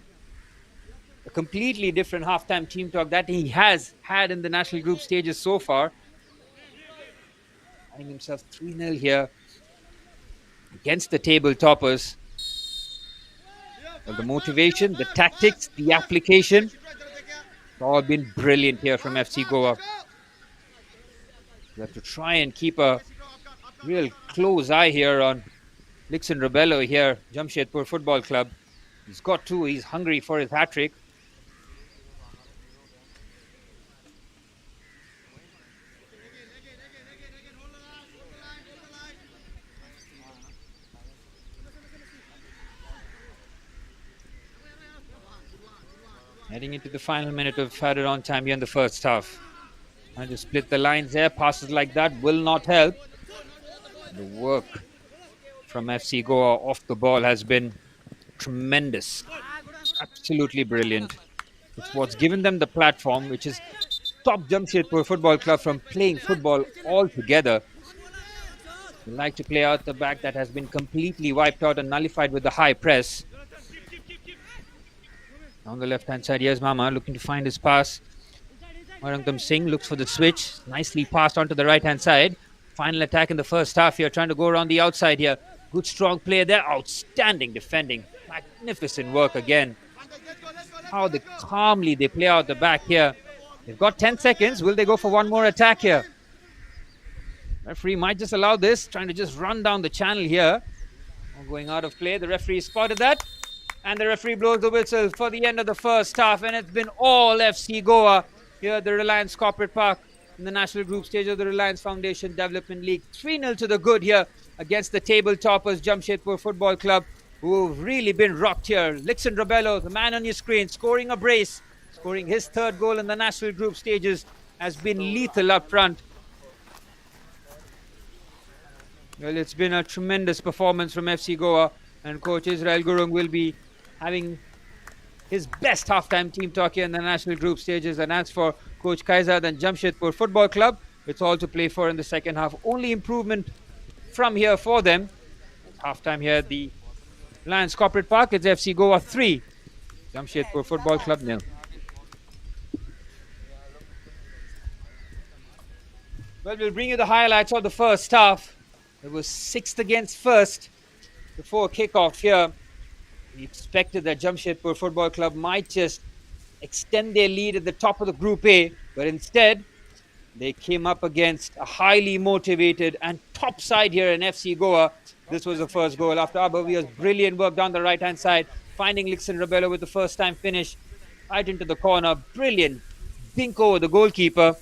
a completely different halftime team talk that he has had in the national group stages so far. Finding himself 3-0 here against the table toppers. Well, the motivation, the tactics, the application, it's all been brilliant here from FC Goa. We have to try and keep a real close eye here on Lixon Rebello here, Jamshedpur Football Club. He's got two, he's hungry for his hat-trick. Heading into the final minute of added on time here in the first half. Trying to split the lines there. Passes like that will not help. The work from FC Goa off the ball has been tremendous. Absolutely brilliant. It's what's given them the platform, which has stopped Jamshedpur Football Club from playing football altogether. They like to play out the back that has been completely wiped out and nullified with the high press. On the left-hand side, here's Mama looking to find his pass. Marangtam Singh looks for the switch. Nicely passed onto the right-hand side. Final attack in the first half here, trying to go around the outside here. Good strong play there. Outstanding defending. Magnificent work again. How calmly they play out the back here. They've got 10 seconds. Will they go for one more attack here? Referee might just allow this, trying to just run down the channel here. Going out of play. The referee spotted that. And the referee blows the whistle for the end of the first half. And it's been all FC Goa here at the Reliance Corporate Park in the national group stage of the Reliance Foundation Development League. 3-0 to the good here against the table toppers, Jamshedpur Football Club, who've really been rocked here. Lixon Rabello, the man on your screen, scoring a brace, scoring his third goal in the national group stages, has been lethal up front. Well, it's been a tremendous performance from FC Goa, and coach Israel Gurung will be having his best halftime team talk here in the national group stages. And as for Coach Kaizad and Jamshedpur Football Club, it's all to play for in the second half. Only improvement from here for them. Halftime here at the Lions Corporate Park. It's FC Goa 3, Jamshedpur Football Club 0. Well, we'll bring you the highlights of the first half. It was 6th against 1st before kickoff here. We expected that Jamshedpur Football Club might just extend their lead at the top of the Group A, but instead they came up against a highly motivated and top side here in FC Goa. This was the first goal after Abavia's brilliant work down the right-hand side, finding Lixon Rabello with the first-time finish right into the corner. Brilliant dink over the goalkeeper.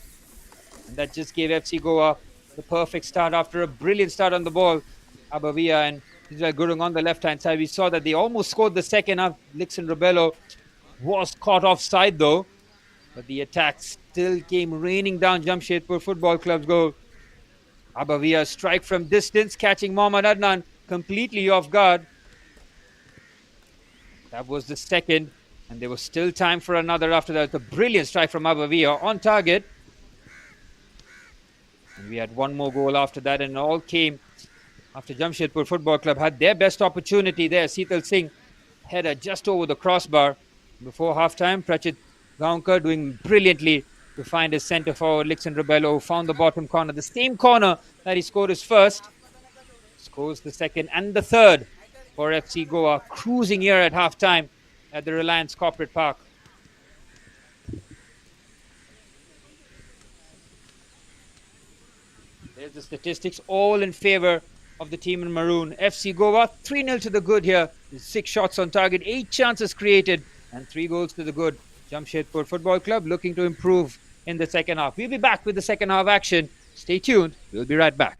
And that just gave FC Goa the perfect start after a brilliant start on the ball. Abavia and Israel Gurung on the left-hand side. We saw that they almost scored the second half. Lixon Rabello was caught offside though. But the attack still came raining down Jamshedpur Football Club's goal. Abavia strike from distance, catching Mohammad Adnan completely off guard. That was the second. And there was still time for another after that. A brilliant strike from Abavia on target. And we had one more goal after that, and it all came after Jamshedpur Football Club had their best opportunity there. Seetal Singh header just over the crossbar. Before halftime, Prachit Gaonkar doing brilliantly to find his centre forward, Lixon Rabello, who found the bottom corner. The same corner that he scored his first. Scores the second and the third for FC Goa, cruising here at halftime at the Reliance Corporate Park. There's the statistics, all in favour of the team in maroon. FC Goa 3-0 to the good here. 6 shots on target, 8 chances created, and 3 goals to the good. Jamshedpur Football Club looking to improve in the second half. We'll be back with the second half action. Stay tuned. We'll be right back.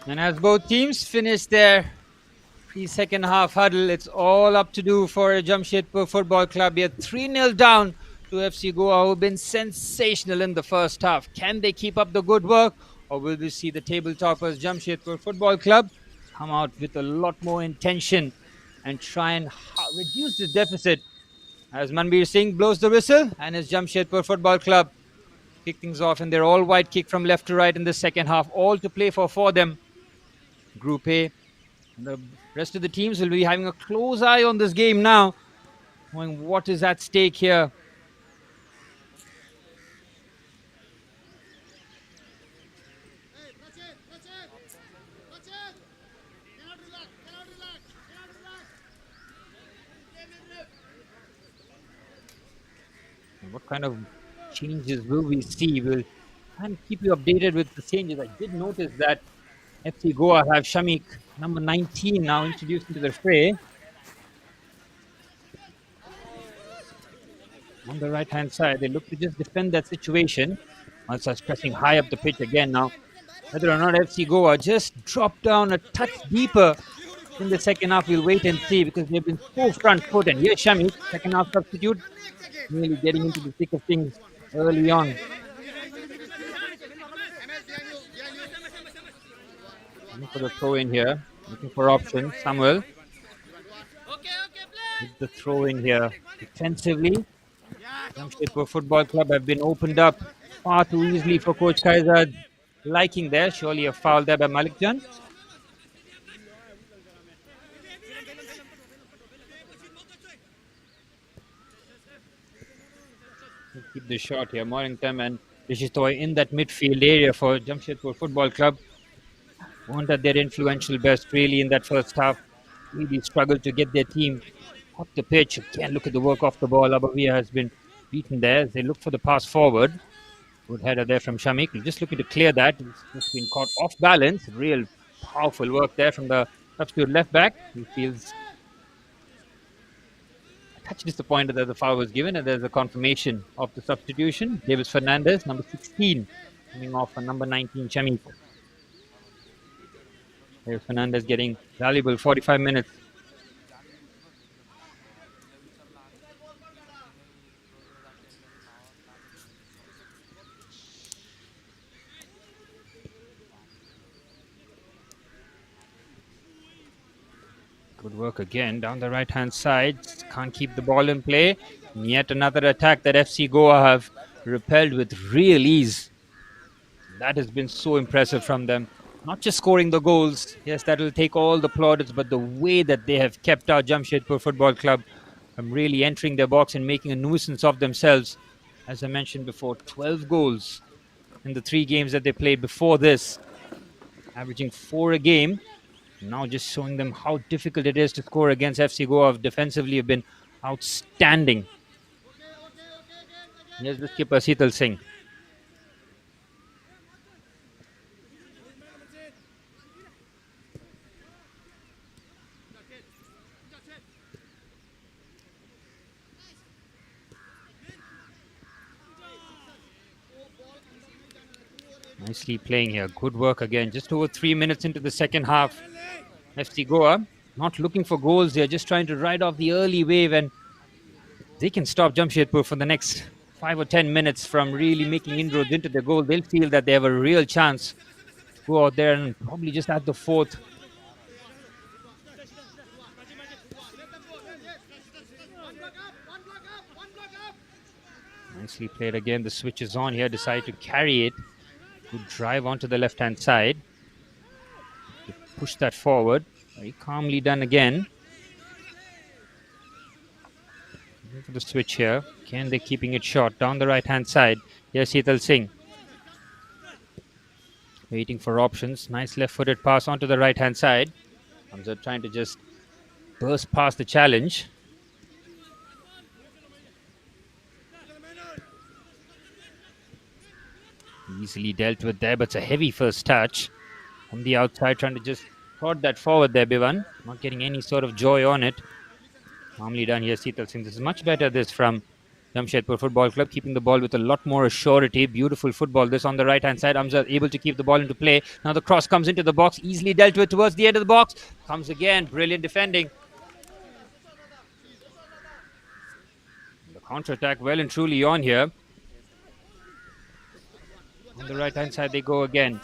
And as both teams finish their pre-second half huddle, it's all up to do for Jamshedpur Football Club. Here 3-0 down to FC Goa, who've been sensational in the first half. Can they keep up the good work, or will we see the table toppers Jamshedpur Football Club come out with a lot more intention and try and reduce the deficit as Manbir Singh blows the whistle and his Jamshedpur Football Club kick things off in their all-white kick from left to right in the second half, all to play for them. Group A. And the rest of the teams will be having a close eye on this game now, knowing what is at stake here. Hey, touch it, touch it, touch it. Cannot relax, cannot relax, cannot relax. And what kind of changes will we see? We'll kind of keep you updated with the changes. I did notice that FC Goa have Shamik, number 19, now introduced into the fray. On the right-hand side, they look to just defend that situation. Malsa's pressing high up the pitch again now. Whether or not FC Goa just drop down a touch deeper in the second half, we'll wait and see, because they've been so front foot. And here's Shamik, second half substitute, really getting into the thick of things early on. Looking for the throw in here, looking for options. Samuel with the throw in here. Defensively, Jamshedpur Football Club have been opened up far too easily for Coach Kaiser liking there. Surely a foul there by Malik Jan. Keep the shot here. Mornington and Rishitoy in that midfield area for Jamshedpur Football Club. Weren't at their influential best really in that first half. Really struggled to get their team up the pitch. Again, look at the work off the ball. Abavia has been beaten there as they look for the pass forward. Good header there from Shamik. Just looking to clear that. He's just been caught off balance. Real powerful work there from the substitute left back. He feels a touch disappointed that the foul was given, and there's a confirmation of the substitution. Davis Fernandez, number 16, coming off for number 19, Shamik. There's Fernandez getting valuable 45 minutes. Good work again down the right-hand side. Can't keep the ball in play. And yet another attack that FC Goa have repelled with real ease. That has been so impressive from them. Not just scoring the goals. Yes, that will take all the plaudits, but the way that they have kept out Jamshedpur Football Club from really entering their box and making a nuisance of themselves. As I mentioned before, 12 goals in the 3 games that they played before this. Averaging 4 a game. Now just showing them how difficult it is to score against FC Goa. Defensively have been outstanding. Here's the skipper, Seetal Singh. Nicely playing here. Good work again. Just over 3 minutes into the second half. FC Goa not looking for goals. They're just trying to ride off the early wave, and they can stop Jamshedpur for the next 5 or 10 minutes from really making inroads into the goal. They'll feel that they have a real chance to go out there and probably just add the 4th. Nicely played again. The switch is on here. Decide to carry it. Good drive onto the left-hand side. To push that forward. Very calmly done again. Look at the switch here. Again, they're keeping it short. Down the right-hand side. Here's Seetal Singh. Waiting for options. Nice left-footed pass onto the right-hand side. Hamza trying to just burst past the challenge. Easily dealt with there, but it's a heavy first touch. From the outside, trying to just Thought that forward there, Bivan. Not getting any sort of joy on it. Calmly done here, Seetal Singh. This is much better, this from Jamshedpur Football Club, keeping the ball with a lot more surety. Beautiful football. This on the right-hand side. Amza able to keep the ball into play. Now the cross comes into the box. Easily dealt with towards the end of the box. Comes again. Brilliant defending. The counter-attack well and truly on here. On the right-hand side they go again.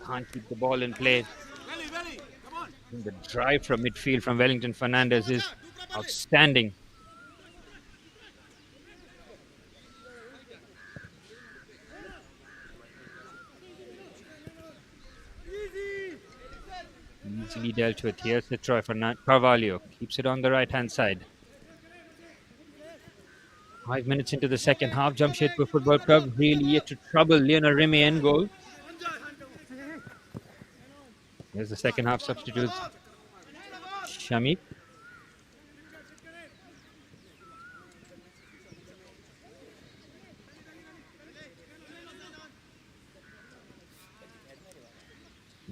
Can't keep the ball in play. The drive from midfield from Wellington Fernandez is outstanding. Easily dealt with here. Citroy Carvalho keeps it on the right-hand side. 5 minutes into the second half, Jamshedpur Football Club really yet to trouble Lionel Remy in goal. There's the second half substitutes. Shamik.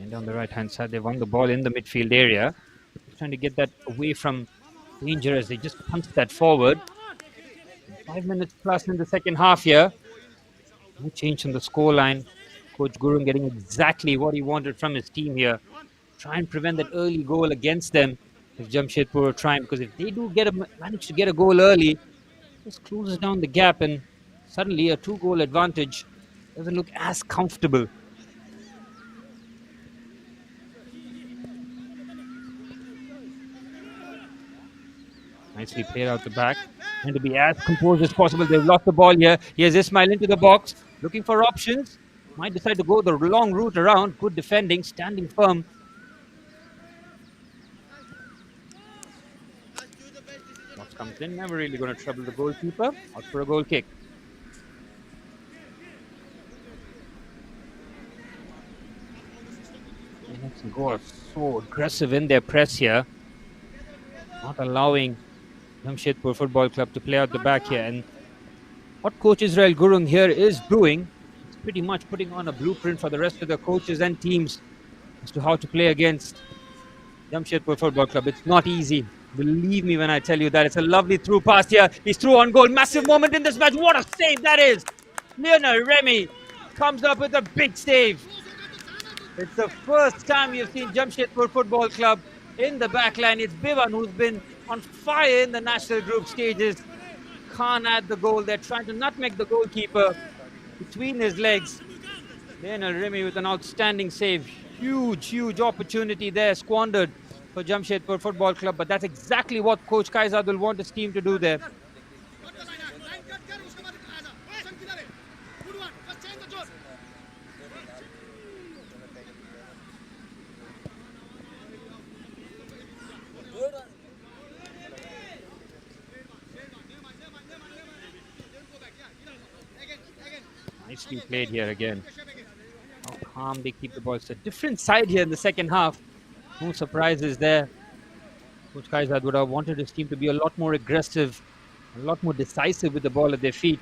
And on the right-hand side, they won the ball in the midfield area. Trying to get that away from danger as they just punched that forward. 5 minutes plus in the second half here. No change in the scoreline. Coach Gurung getting exactly what he wanted from his team here. Try and prevent that early goal against them if Jamshedpur are trying, because if they do manage to get a goal early, just closes down the gap and suddenly a 2-goal advantage doesn't look as comfortable. Nicely played out the back. And to be as composed as possible. They've lost the ball here. Here's Ismail into the box. Looking for options. Might decide to go the long route around. Good defending. Standing firm. Box comes in. Never really going to trouble the goalkeeper. Out for a goal kick. FC Goa so aggressive in their press here. Not allowing Jamshedpur Football Club to play out the back here. And what Coach Israel Gurung here is doing, is pretty much putting on a blueprint for the rest of the coaches and teams as to how to play against Jamshedpur Football Club. It's not easy. Believe me when I tell you that. It's a lovely through pass here. He's through on goal. Massive moment in this match. What a save that is. Lionel Remy comes up with a big save. It's the first time you've seen Jamshedpur Football Club in the back line. It's Bivan who's been on fire in the national group stages. Can't add the goal. They're trying to nutmeg the goalkeeper between his legs. Lionel Remy with an outstanding save. Huge opportunity there squandered for Jamshedpur Football Club. But that's exactly what Coach Kaizad will want his team to do there. Nicely played here again. How calm they keep the ball. It's a different side here in the second half. No surprises there. Coach Kaizad would have wanted his team to be a lot more aggressive, a lot more decisive with the ball at their feet.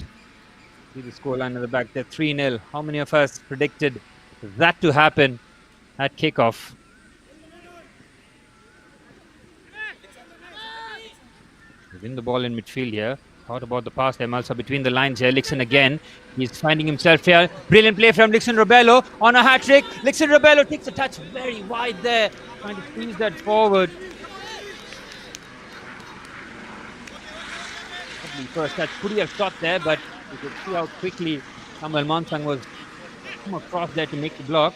See the scoreline at the back there, 3-0. How many of us predicted that to happen at kickoff? They win the ball in midfield here. Thought about the pass there, Malsa between the lines here. Lixon again. He's finding himself here. Brilliant play from Lixon Robello on a hat-trick. Lixon Robello takes a touch very wide there. Trying to squeeze that forward. Probably first touch could he have shot there, but you could see how quickly Kamal Mansang was come across there to make the block.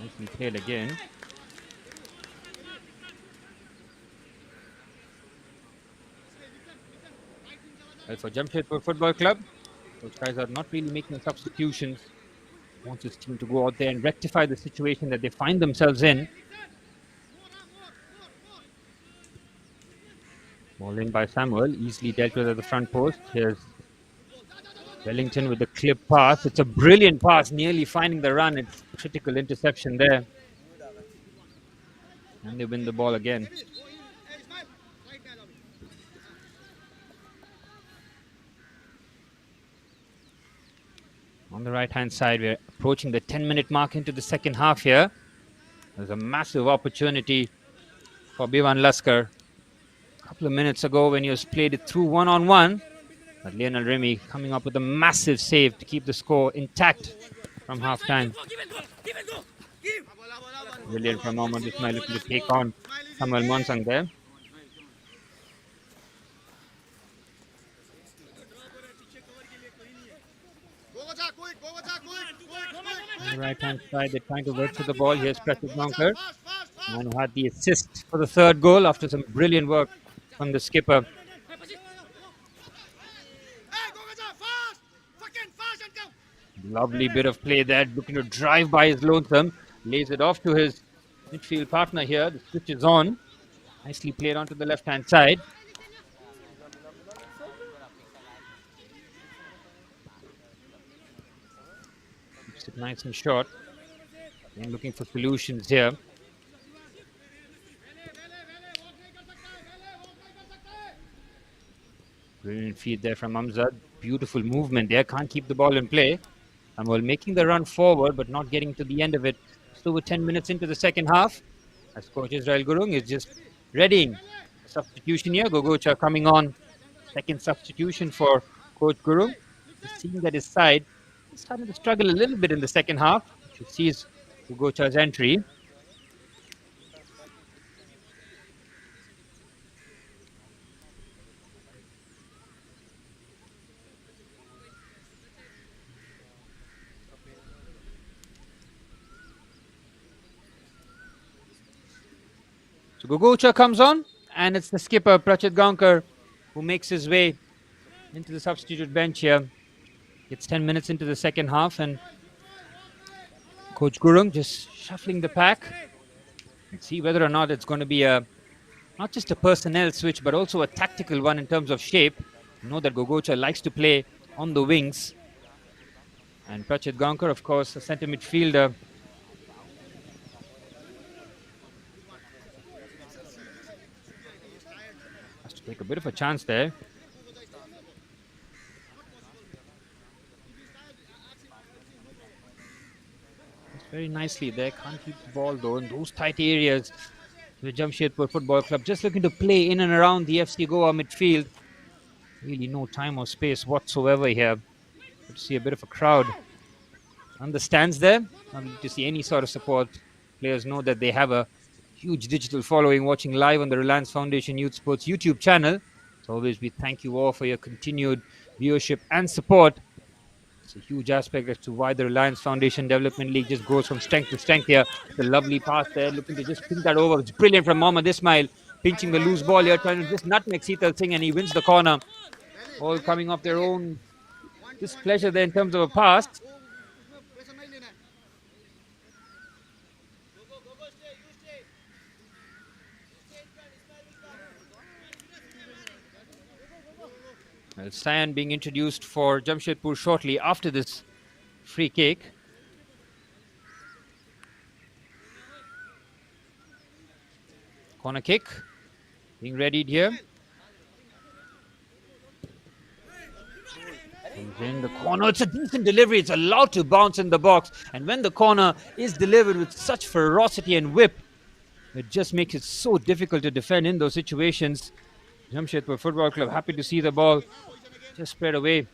Nicely played again. Well, for Jamshedpur Football Club, those guys are not really making substitutions. Wants his team to go out there and rectify the situation that they find themselves in. Ball in by Samuel, easily dealt with at the front post. Here's Wellington with the clip pass. It's a brilliant pass, nearly finding the run. It's critical interception there. And they win the ball again. On the right-hand side, we're approaching the 10-minute mark into the second half here. There's a massive opportunity for Bivan Laskar. A couple of minutes ago when he was played it through one-on-one. But Lionel Remy coming up with a massive save to keep the score intact from half-time. Brilliant from Mohammad Ismail looking to take on Samuel Monsang there. On the right-hand side, they're trying to work to the ball. Here's Pratik Gankar, and who had the assist for the third goal after some brilliant work from the skipper. Lovely bit of play there, looking to drive by his lonesome. Lays it off to his midfield partner here. The switch is on. Nicely played onto the left-hand side. Keeps it nice and short. And looking for solutions here. Brilliant feed there from Amzad. Beautiful movement there. Can't keep the ball in play. And while making the run forward, but not getting to the end of it. Just over 10 minutes into the second half. As coach Israel Gurung is just readying a substitution here. Gogocha coming on. Second substitution for coach Gurung. Just seeing that his side is starting to struggle a little bit in the second half. You see his Gogocha's entry. So Gogocha comes on, and it's the skipper, Prachit Gankar, who makes his way into the substitute bench here. It's 10 minutes into the second half, and Coach Gurung just shuffling the pack. Let's see whether or not it's going to be not just a personnel switch, but also a tactical one in terms of shape. You know that Gogocha likes to play on the wings. And Prachit Gankar, of course, a centre midfielder. Has to take a bit of a chance there. Very nicely there. Can't keep the ball though in those tight areas. The Jamshedpur Football Club just looking to play in and around the FC Goa midfield. Really no time or space whatsoever here. Good to see a bit of a crowd on the stands there. Not need to see any sort of support. Players know that they have a huge digital following watching live on the Reliance Foundation Youth Sports YouTube channel. As always, we thank you all for your continued viewership and support. It's a huge aspect as to why the Reliance Foundation Development League just goes from strength to strength here. The lovely pass there, looking to just ping that over. It's brilliant from Mohammad Ismail, pinching the loose ball here, trying to just nutmeg Seetal Singh, and he wins the corner. All coming off their own displeasure there in terms of a pass. Well, Sayan being introduced for Jamshedpur shortly after this free kick. Corner kick being readied here. In the corner, it's a decent delivery. It's allowed to bounce in the box. And when the corner is delivered with such ferocity and whip, it just makes it so difficult to defend in those situations. Jamshedpur Football Club happy to see the ball just spread away.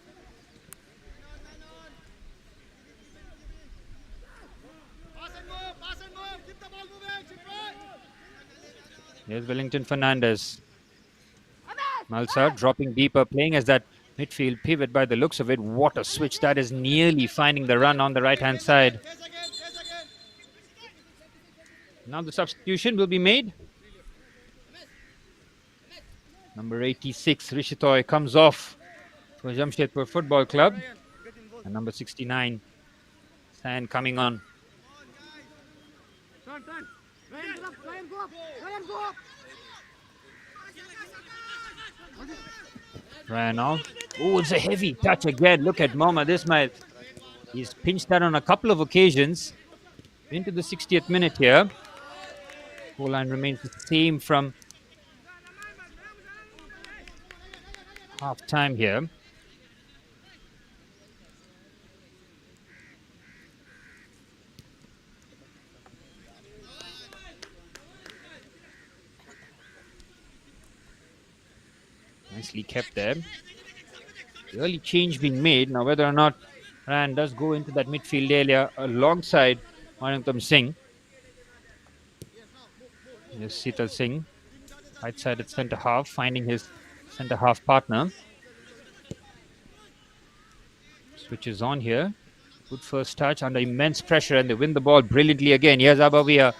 Here's Wellington Fernandez. Malsa dropping deeper, playing as that midfield pivot by the looks of it. What a switch that is, nearly finding the run on the right-hand side. Now the substitution will be made. Number 86, Rishitoy, comes off for Jamshedpur Football Club. And number 69, Sayan, coming on. Ryan off. Oh, it's a heavy touch again. Look at Mohammad Ismail. He's pinched that on a couple of occasions. Into the 60th minute here. Goal line remains the same from half time here. Nicely kept there. Early change being made. Now, whether or not Ryan does go into that midfield area alongside Manantam Singh. Yes, Sital Singh, right side at centre half, finding his centre half partner. Switches on here. Good first touch under immense pressure, and they win the ball brilliantly again. Here's Abavia,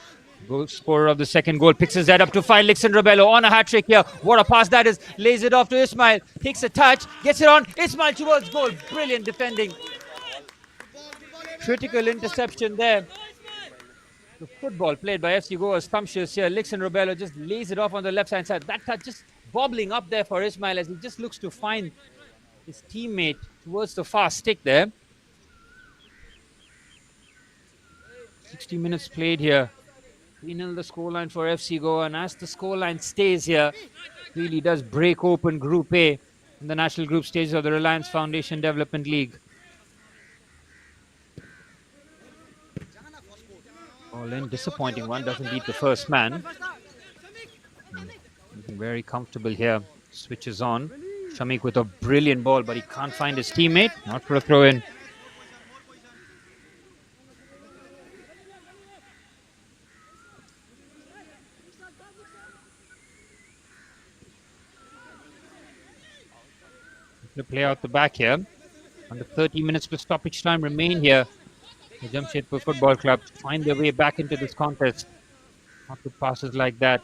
goal scorer of the second goal, picks his head up to find Lixon Rebello on a hat trick here. What a pass that is! Lays it off to Ismail, takes a touch, gets it on. Ismail towards goal. Brilliant defending. Critical interception there. The football played by FC Goa is sumptuous here. Lixon Rebello just lays it off on the left hand side. That touch just bobbling up there for Ismail as he just looks to find his teammate towards the far stick there. 60 minutes played here. 3-0 the scoreline for FC Goa, and as the scoreline stays here, really does break open Group A in the national group stages of the Reliance Foundation Development League. All in, disappointing one, doesn't beat the first man. Looking very comfortable here. Switches on. Shamik with a brilliant ball, but he can't find his teammate. Not for a throw in. To play out the back here. Under 30 minutes plus stoppage time remain here. The Jamshedpur Football Club find their way back into this contest. Not with passes like that.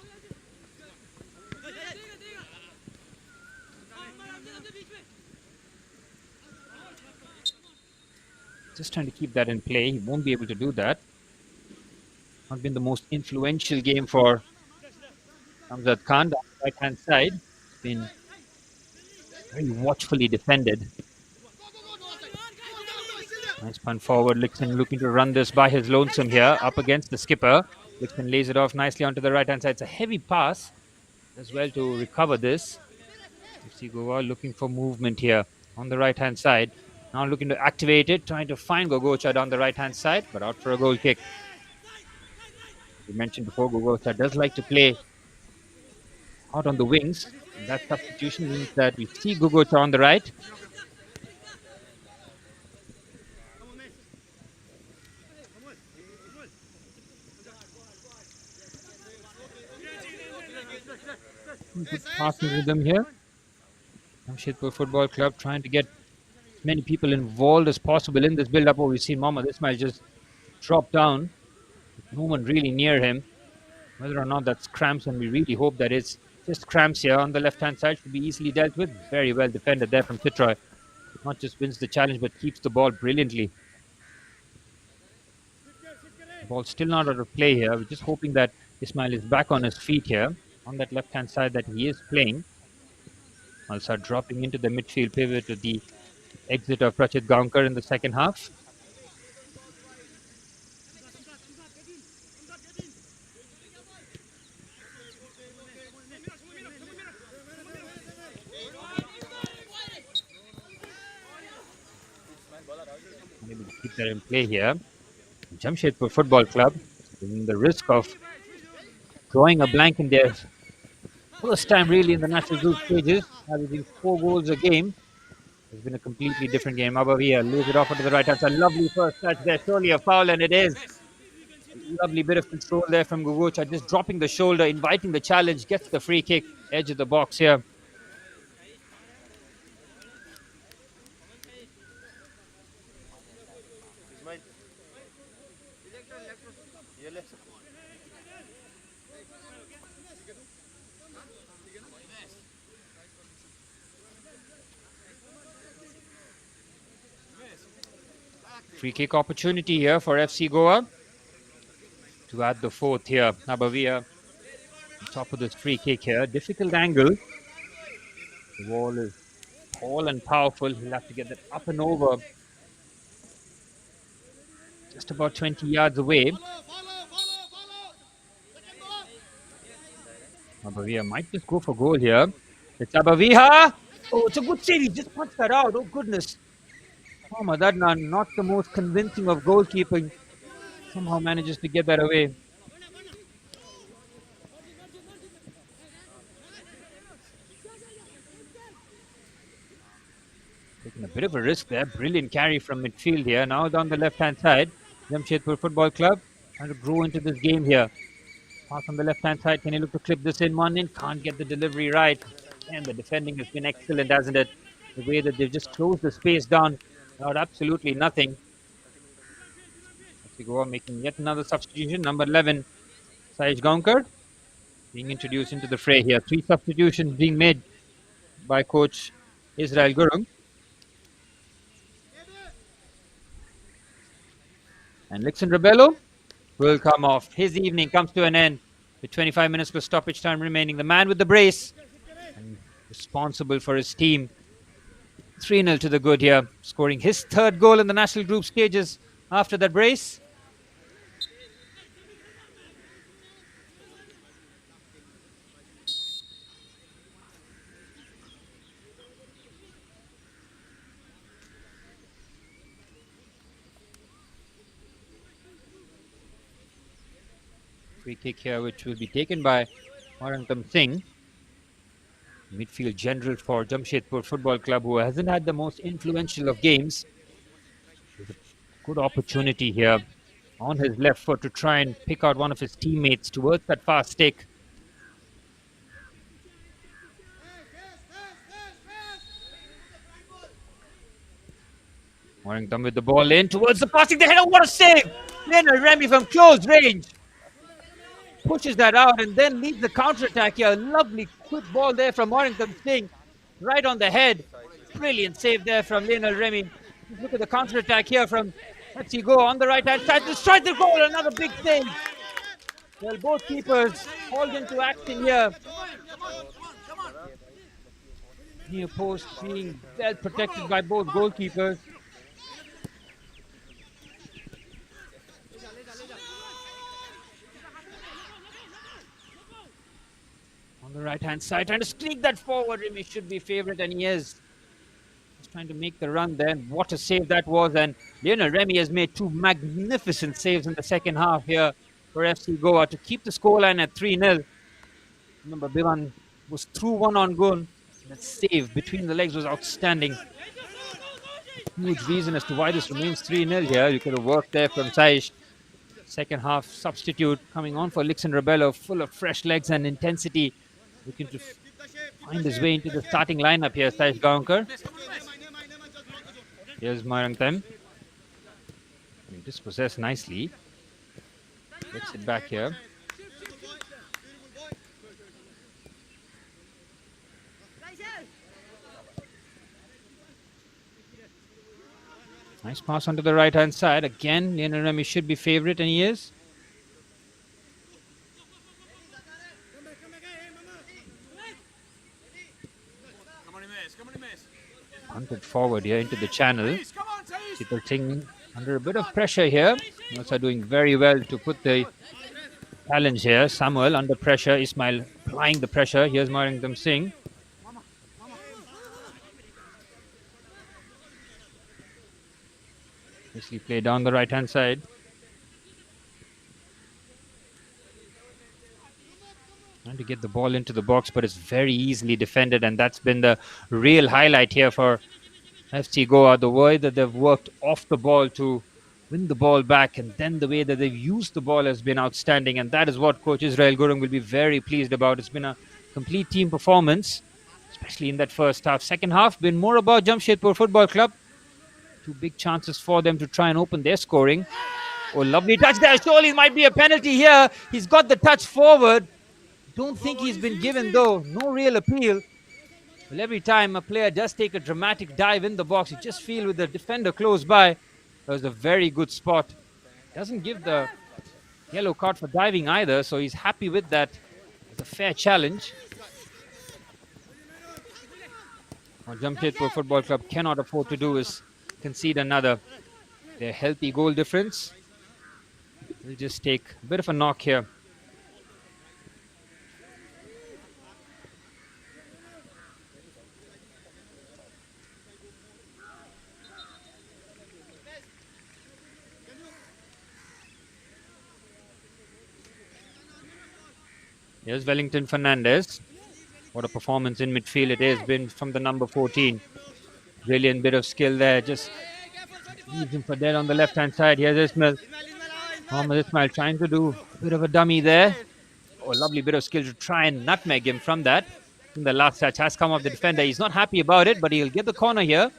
Just trying to keep that in play. He won't be able to do that. Not been the most influential game for Hamzat Khan. The right hand side. It's been very watchfully defended. Nice punt forward. Lixon looking to run this by his lonesome here. Up against the skipper. Lixon lays it off nicely onto the right hand side. It's a heavy pass as well to recover this. FC Goa looking for movement here on the right hand side. Now looking to activate it. Trying to find Gogocha down the right hand side, but out for a goal kick. As we mentioned before, Gogocha does like to play out on the wings. And that substitution means that we see Gogocha on the right. Good passing rhythm here. Jamshedpur Football Club trying to get as many people involved as possible in this build-up. Oh, we've seen Mohammad Ismail just drop down. No one really near him. Whether or not that's cramps, and we really hope that it's just cramps here on the left-hand side, should be easily dealt with. Very well defended there from Fitroy. Not just wins the challenge, but keeps the ball brilliantly. The ball still not out of play here. We're just hoping that Ismail is back on his feet here on that left-hand side that he is playing. I'll start dropping into the midfield pivot with the exit of Prachit Gaonkar in the second half. Able to keep that in play here. Jamshedpur Football Club taking the risk of drawing a blank in their first time really in the national group stages, averaging 4 goals a game. It's been a completely different game. Abavia lays it off onto the right hand side. Lovely first touch there. Surely a foul, and it is. Lovely bit of control there from Gogocha. Just dropping the shoulder, inviting the challenge, gets the free kick. Edge of the box here. Free kick opportunity here for FC Goa to add the 4th here. Abavia on top of this free kick here. Difficult angle. The wall is tall and powerful. He'll have to get that up and over. Just about 20 yards away. Abavia might just go for goal here. It's Abavia. Oh, it's a good save. He just punched that out. Oh, goodness. Mohammad Adnan, not the most convincing of goalkeeping, somehow manages to get that away. A bit of a risk there. Brilliant carry from midfield here. Now down the left-hand side. Jamshedpur Football Club trying to grow into this game here. Pass on the left-hand side. Can he look to clip this in? One in. Can't get the delivery right. And the defending has been excellent, hasn't it? The way that they've just closed the space down. Allowed absolutely nothing. FC Goa making yet another substitution. Number 11, Saish Gaunkar, being introduced into the fray here. 3 substitutions being made by coach Israel Gurung. And Lixon Rebello will come off. His evening comes to an end with 25 minutes plus stoppage time remaining. The man with the brace and responsible for his team. 3-0 to the good here, scoring his 3rd goal in the national group stages after that brace. Free kick here, which will be taken by Anthem Singh, midfield general for Jamshedpur Football Club, who hasn't had the most influential of games. There's a good opportunity here on his left foot to try and pick out one of his teammates towards that far stick. Warrington with the ball in towards the passing. The header, what a save! Lionel Remy from close range pushes that out and then leads the counter-attack here. A lovely quick ball there from Warrington Singh, right on the head. Brilliant save there from Lionel Remy. Look at the counter-attack here from FC Goa on the right-hand side to strike the goal. Another big save. Well, both keepers hauled into action here. Near post being well protected by both goalkeepers. On the right-hand side, trying to sneak that forward. Remy should be favourite, and he is. He's trying to make the run there. What a save that was. And Lionel Remy has made 2 magnificent saves in the second half here for FC Goa to keep the scoreline at 3-0. Remember, Bivan was through one on goal. That save between the legs was outstanding. Huge reason as to why this remains 3-0 here. You could have worked there from Saish. Second half substitute coming on for Lixon Rebello, full of fresh legs and intensity. Looking to find his way into the starting lineup here, Saish Gaunkar. Here's Maranthem. Dispossessed nicely. Gets it back here. Nice pass onto the right-hand side. Again, Lionel Remy should be favourite, and he is. Punted forward here into the channel. People Singh under a bit of pressure here. Also doing very well to put the challenge here. Samuel under pressure. Ismail applying the pressure. Here's Marangdam Singh. Nicely played down the right-hand side. Trying to get the ball into the box, but it's very easily defended, and that's been the real highlight here for FC Goa. The way that they've worked off the ball to win the ball back, and then the way that they've used the ball has been outstanding, and that is what Coach Israel Gurung will be very pleased about. It's been a complete team performance, especially in that first half. Second half, been more about Jamshedpur Football Club. 2 big chances for them to try and open their scoring. Oh, lovely touch there. Surely it might be a penalty here. He's got the touch forward. Don't think he's been given, though. No real appeal. Well, every time a player does take a dramatic dive in the box, you just feel with the defender close by, that was a very good spot. Doesn't give the yellow card for diving either, so he's happy with that. It's a fair challenge. What Jamshedpur Football Club cannot afford to do is concede another. Their healthy goal difference will just take a bit of a knock here. Here's Wellington Fernandez. What a performance in midfield it has been from the number 14. Brilliant bit of skill there. Just leaves him for dead on the left-hand side. Here's Ismail. Mohammad Ismail trying to do a bit of a dummy there. Oh, lovely bit of skill to try and nutmeg him from that. And the last touch has come off the defender. He's not happy about it, but he'll get the corner here.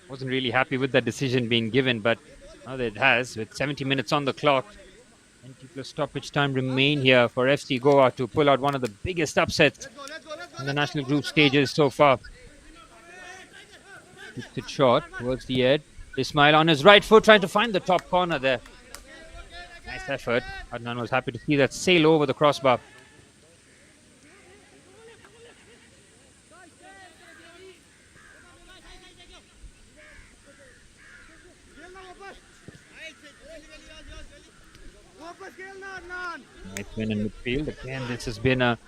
Wasn't really happy with that decision being given, but now that it has, with 70 minutes on the clock, 20 plus stoppage time remain here for FC Goa to pull out one of the biggest upsets in the national group stages so far. Keeps it short towards the edge. Ismail on his right foot trying to find the top corner there. Nice effort. Adnan was happy to see that sail over the crossbar. Nice win in midfield. Again, this has been a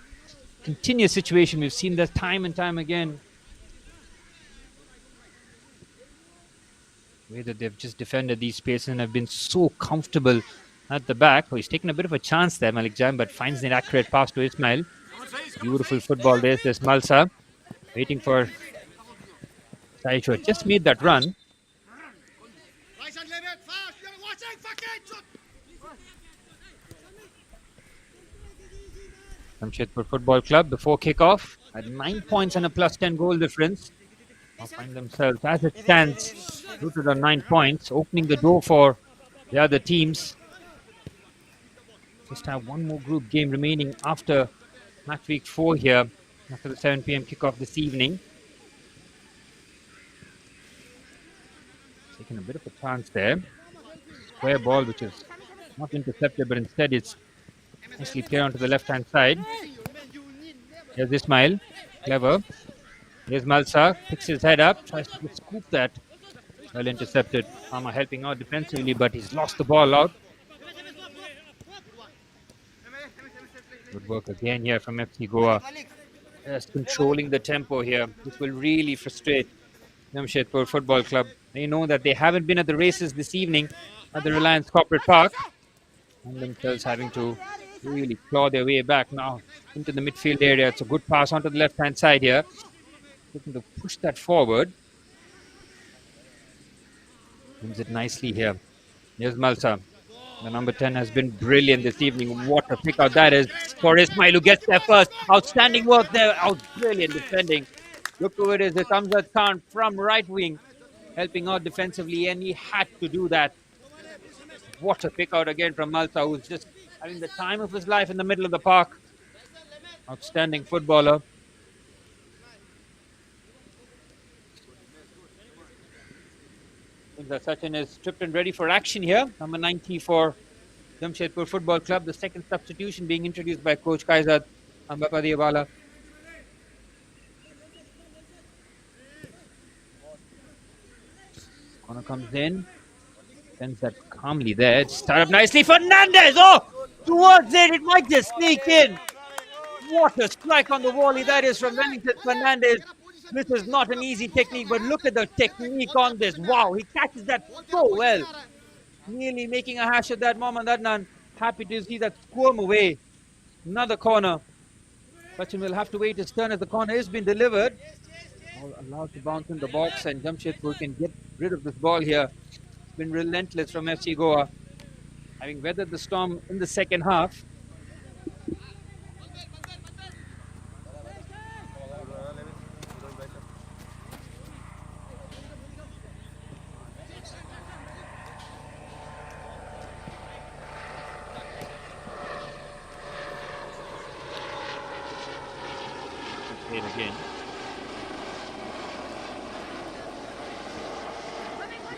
continuous situation. We've seen that time and time again. The way that they've just defended these spaces and have been so comfortable at the back. Oh, he's taken a bit of a chance there, Malik Jam, but finds an accurate pass to Ismail. Beautiful football there. There's Malsa waiting for Saisho. Just made that run. Jamshedpur Football Club before kickoff at 9 points and a plus 10 goal difference. Now find themselves as it stands rooted on 9 points, opening the door for the other teams. Just have one more group game remaining after match week 4 here, after the 7 p.m. kickoff this evening. Taking a bit of a chance there. Square ball, which is not intercepted, but instead it's nicely clear onto the left-hand side. Here's Ismail. Clever. Here's Malsa. Picks his head up. Tries to scoop that. Well intercepted. Ama helping out defensively, but he's lost the ball out. Good work again here from FC Goa. Just controlling the tempo here. This will really frustrate Jamshedpur Football Club. They know that they haven't been at the races this evening at the Reliance Corporate Park. And themselves having to really claw their way back now into the midfield area. It's a good pass onto the left-hand side here. Looking to push that forward. Wins it nicely here. Here's Malsa. The number 10 has been brilliant this evening. What a pick out that is for Ismail, who gets there first. Outstanding work there. Brilliant defending. Look who it is. It's Amjad Khan from right wing, helping out defensively, and he had to do that. What a pick out again from Malsa, who's just having the time of his life in the middle of the park. Outstanding footballer. Seems that Sachin is stripped and ready for action here. Number 90 for Jamshedpur Football Club. The second substitution being introduced by Coach Kaizad Ambapadiawala. Corner comes in. Sends that calmly there. Start up nicely. Fernandez! Oh! Towards it. It might just sneak in. What a strike on the volley that is from Wellington Fernandez. This is not an easy technique, but look at the technique on this. Wow, he catches that so well. Nearly making a hash of that, Mohammad Adnan. Happy to see that squirm away. Another corner. Sachin will have to wait his turn as the corner has been delivered. All allowed to bounce in the box, and Jamshedpur can get rid of this ball here. It's been relentless from FC Goa, having weathered the storm in the second half. Played again.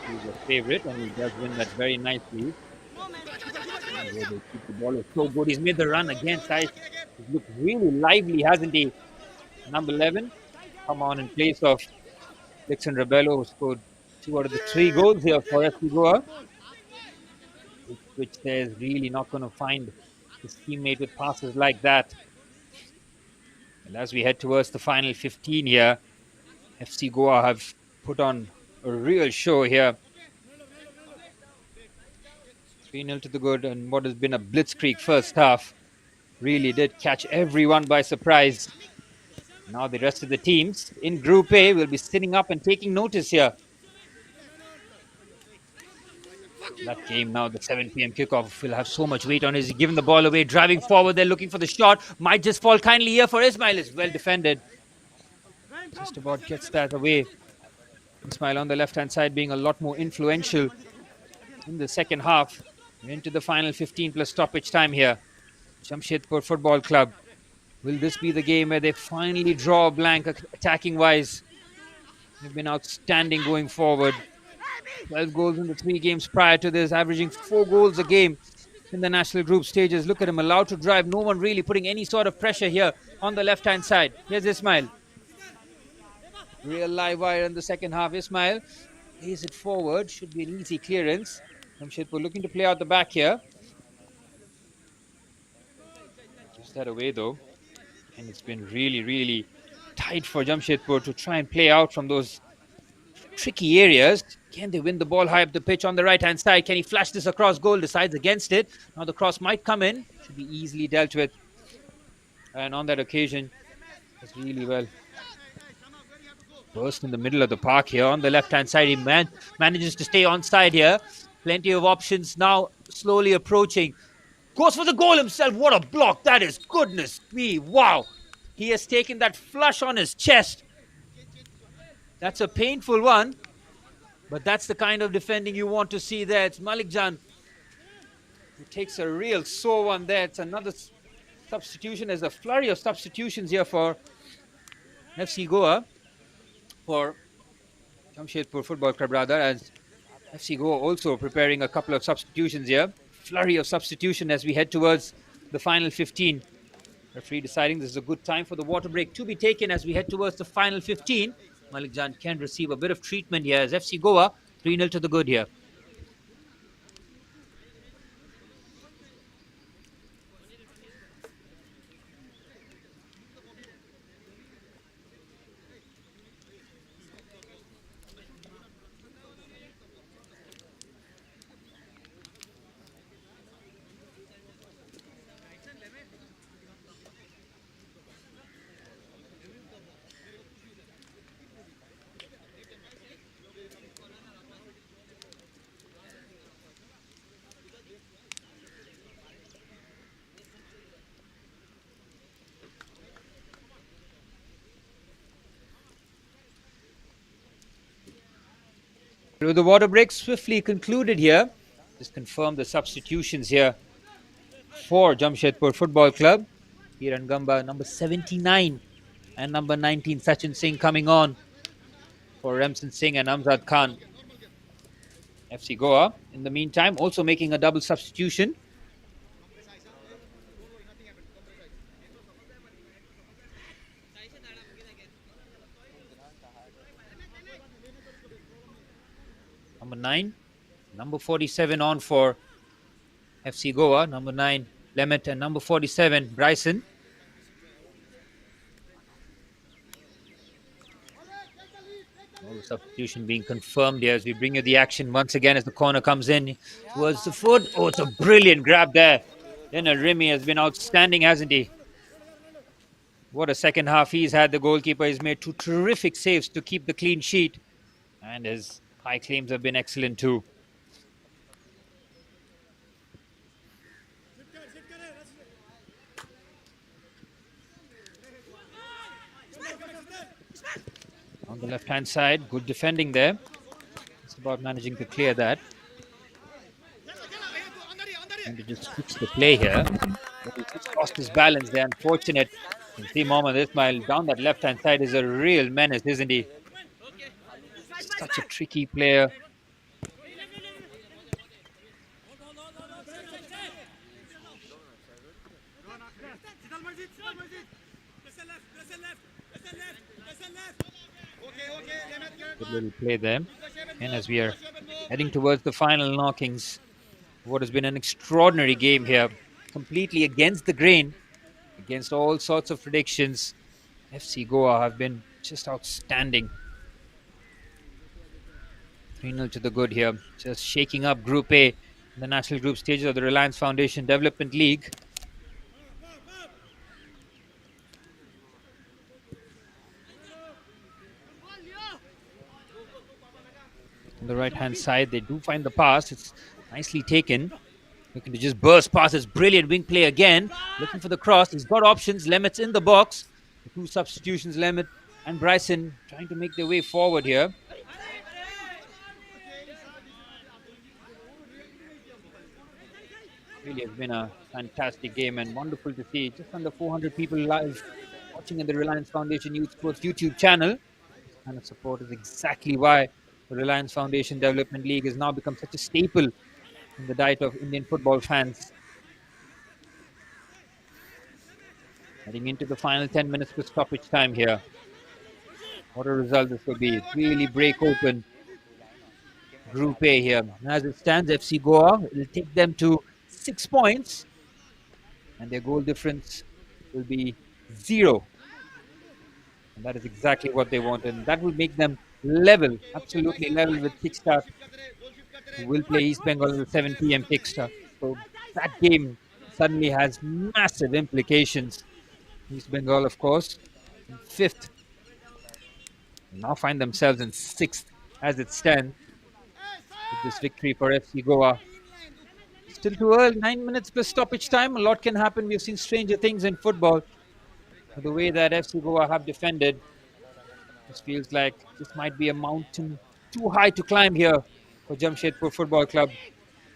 He's a favorite, and he does win that very nicely. They keep the ball is so good. He's made the run again. He's looked really lively, hasn't he? Number 11, come on in place of Dixon Rebello, who scored 2 out of the 3 goals here for FC Goa, which there's really not going to find his teammate with passes like that. And as we head towards the final 15 here, FC Goa have put on a real show here. 3-0 to the good, and what has been a blitzkrieg first half really did catch everyone by surprise. Now the rest of the teams in Group A will be sitting up and taking notice here. That game now, the 7 p.m. kickoff, will have so much weight on it. He's giving the ball away, driving forward. They're looking for the shot. Might just fall kindly here for Ismail. It's well defended. Just about gets that away. Ismail on the left-hand side being a lot more influential in the second half. We're into the final 15 plus stoppage time here. Jamshedpur Football Club. Will this be the game where they finally draw a blank attacking-wise? They've been outstanding going forward. 12 goals in the 3 games prior to this, averaging 4 goals a game in the national group stages. Look at him, allowed to drive. No one really putting any sort of pressure here on the left-hand side. Here's Ismail. Real live wire in the second half. Ismail plays it forward. Should be an easy clearance. Jamshedpur looking to play out the back here. Gives that away though. And it's been really, really tight for Jamshedpur to try and play out from those tricky areas. Can they win the ball high up the pitch on the right-hand side? Can he flash this across goal? Decides against it. Now the cross might come in. Should be easily dealt with. And on that occasion, it's really well burst in the middle of the park here. On the left-hand side, he manages to stay onside here. Plenty of options now, slowly approaching. Goes for the goal himself. What a block that is. Goodness me. Wow. He has taken that flush on his chest. That's a painful one. But that's the kind of defending you want to see there. It's Malik Jan who takes a real sore one there. It's another substitution. There's a flurry of substitutions here for FC Goa. For Jamshedpur Football Club rather. As FC Goa also preparing a couple of substitutions here. Flurry of substitution as we head towards the final 15. Referee deciding this is a good time for the water break to be taken as we head towards the final 15. Malik Jan can receive a bit of treatment here as FC Goa 3-0 to the good here. With the water break swiftly concluded here, just confirm the substitutions here for Jamshedpur Football Club. Kiran Gamba, number 79 and number 19, Sachin Singh coming on for Remsen Singh and Amzad Khan. FC Goa, in the meantime, also making a double substitution. Number 9, number 47 on for FC Goa. Number 9, Lemet, and number 47, Bryson. All the substitution being confirmed here as we bring you the action once again as the corner comes in towards the foot. Oh, it's a brilliant grab there. Then Remy has been outstanding, hasn't he? What a second half he's had. The goalkeeper has made 2 terrific saves to keep the clean sheet. And his high claims have been excellent too. On the left-hand side, good defending there. It's about managing to clear that. And to just fix the play here. But he just lost his balance there. Unfortunate. You can see Mohammad Ismail down that left-hand side is a real menace, isn't he? Such a tricky player. Good little play there. And as we are heading towards the final knockings, what has been an extraordinary game here. Completely against the grain, against all sorts of predictions. FC Goa have been just outstanding. 3-0 to the good here. Just shaking up Group A. the national group stages of the Reliance Foundation Development League. On the right-hand side, they do find the pass. It's nicely taken. Looking to just burst past. It's brilliant wing play again. Looking for the cross. He's got options. Lemit's in the box. The two substitutions, Lemit and Bryson, trying to make their way forward here. Really has been a fantastic game and wonderful to see. Just under 400 people live watching in the Reliance Foundation Youth Sports YouTube channel. This kind of support is exactly why the Reliance Foundation Development League has now become such a staple in the diet of Indian football fans. Heading into the final 10 minutes to stoppage time here. What a result this will be. Really break open Group A here. As it stands, FC Goa will take them to 6 points. And their goal difference will be 0. And that is exactly what they want. And that will make them level, absolutely level with Kickstart, who will play East Bengal at the 7 p.m. Kickstart. So that game suddenly has massive implications. East Bengal, of course, in 5th. Now find themselves in 6th as it stands with this victory for FC Goa. Still too early, 9 minutes plus stoppage time. A lot can happen. We've seen stranger things in football. The way that FC Goa have defended, this feels like this might be a mountain too high to climb here for Jamshedpur Football Club.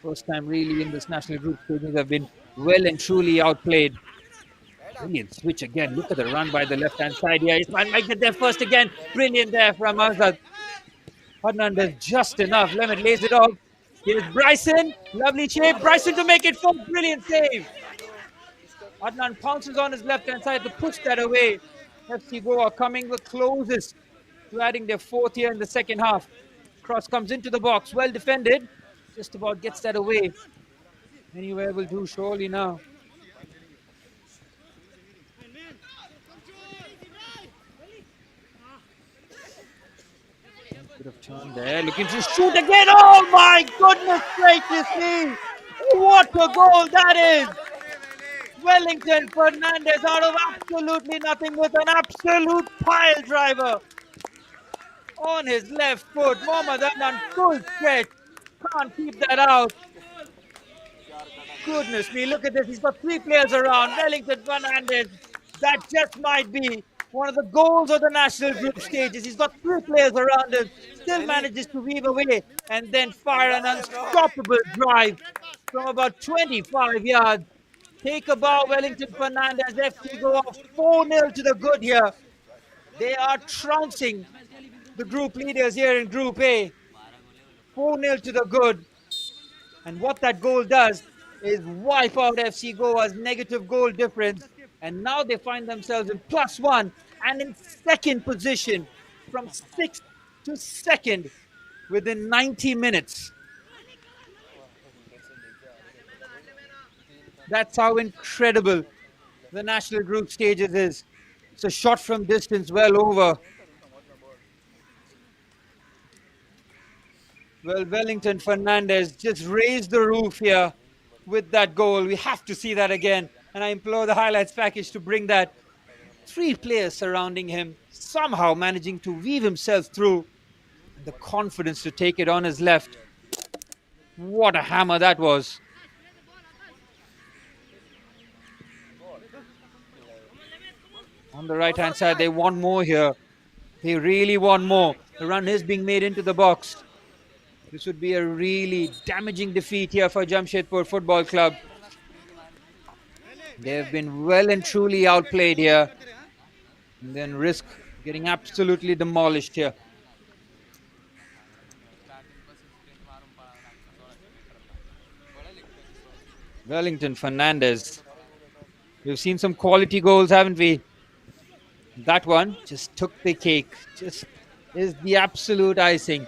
First time really in this national group stages have been well and truly outplayed. Brilliant switch again. Look at the run by the left-hand side here. Ismail might get there first again. Brilliant there from Azad. Hernandez just enough. Lemon lays it off. Here's Bryson. Lovely shape. Bryson to make it 4. Brilliant save. Adnan pounces on his left-hand side to push that away. FC Goa coming the closest to adding their 4th here in the second half. Cross comes into the box. Well defended. Just about gets that away. Anywhere will do surely now. Bit of turn there. Looking to shoot again. Oh my goodness gracious me. What a goal that is. Wellington Fernandez out of absolutely nothing with an absolute pile driver on his left foot. Mohammad Adnan full stretch. Can't keep that out. Goodness me, look at this. He's got 3 players around. Wellington Fernandez. That just might be one of the goals of the national group stages. He's got 3 players around him. Still manages to weave away and then fire an unstoppable drive from about 25 yards. Take a bow, Wellington Fernandez. FC Goa 4-0 to the good here. They are trouncing the group leaders here in Group A. 4-0 to the good. And what that goal does is wipe out FC Goa's negative goal difference. And now they find themselves in +1 and in 2nd position from 6th to 2nd within 90 minutes. That's how incredible the national group stages is. It's a shot from distance well over. Well, Wellington Fernandez just raised the roof here with that goal. We have to see that again. And I implore the highlights package to bring that. 3 players surrounding him, somehow managing to weave himself through. The confidence to take it on his left. What a hammer that was. On the right-hand side, they want more here. They really want more. The run is being made into the box. This would be a really damaging defeat here for Jamshedpur Football Club. They have been well and truly outplayed here. And then risk getting absolutely demolished here. Wellington Fernandez. We've seen some quality goals, haven't we? That one just took the cake. Just is the absolute icing.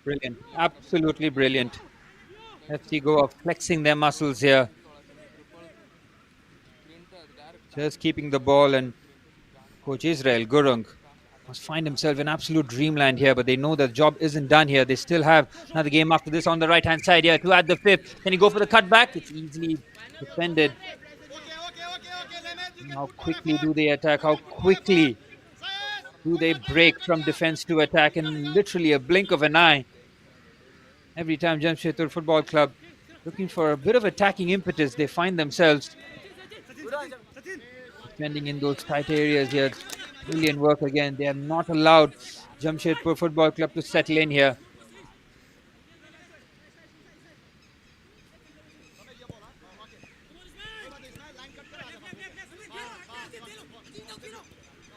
Brilliant. Absolutely brilliant. FC Goa flexing their muscles here. Just keeping the ball, and Coach Israel Gurung must find himself in absolute dreamland here, but they know the job isn't done here. They still have another game after this on the right-hand side here to add the fifth. Can he go for the cutback? It's easily defended. And how quickly do they attack? How quickly do they break from defense to attack in literally a blink of an eye? Every time Jamshedpur Football Club looking for a bit of attacking impetus, they find themselves defending in those tight areas here. Brilliant work again. They have not allowed Jamshedpur Football Club to settle in here.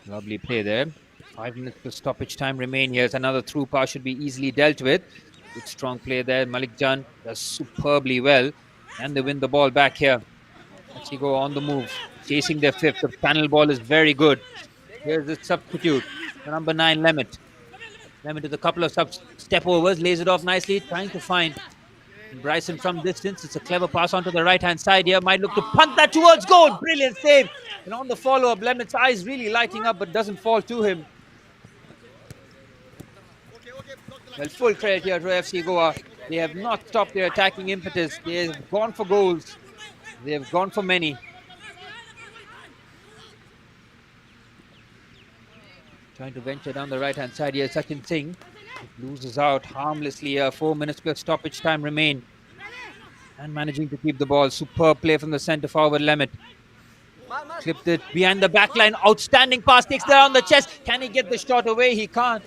Lovely play there. 5 minutes to stoppage time remain. Here's another through pass, should be easily dealt with. Good strong play there. Malik Jan does superbly well. And they win the ball back here. FC Goa on the move, chasing their fifth. The panel ball is very good. Here's the substitute, the number 9, Lemit. Lemit with a couple of step overs, lays it off nicely, trying to find Bryson from distance. It's a clever pass onto the right-hand side here. Might look to punt that towards goal. Brilliant save. And on the follow-up, Lemit's eyes really lighting up, but doesn't fall to him. Well, full credit here to FC Goa. They have not stopped their attacking impetus. They have gone for goals. They have gone for many. Trying to venture down the right-hand side here. Sachin Singh loses out harmlessly. 4 minutes plus stoppage time remain. And managing to keep the ball. Superb play from the centre forward, Lemit. Clipped it behind the back line. Outstanding pass. Takes that on the chest. Can he get the shot away? He can't.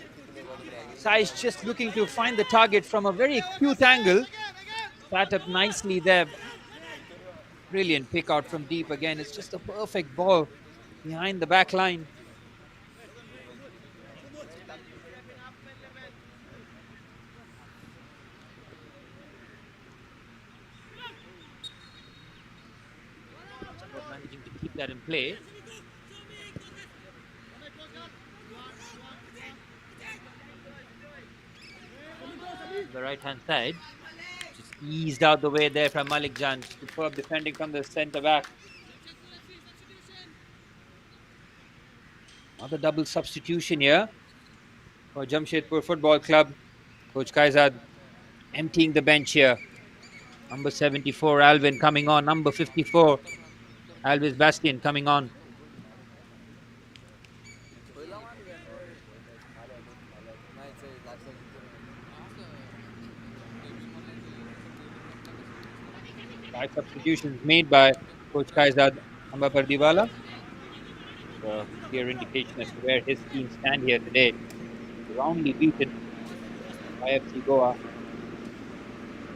Sai's just looking to find the target from a very acute angle. Sat up nicely there. Brilliant pick out from deep again. It's just a perfect ball behind the back line. Managing to keep that in play. The right-hand side. Just eased out the way there from Malik Jan. Superb defending from the centre back. Another double substitution here for Jamshedpur Football Club. Coach Kaizad emptying the bench here. Number 74, Alvin coming on. Number 54, Alvis Bastian coming on. Five substitutions made by Coach Kaizad Ambapardiwala. A clear indication as to where his team stand here today. Roundly beaten by FC Goa.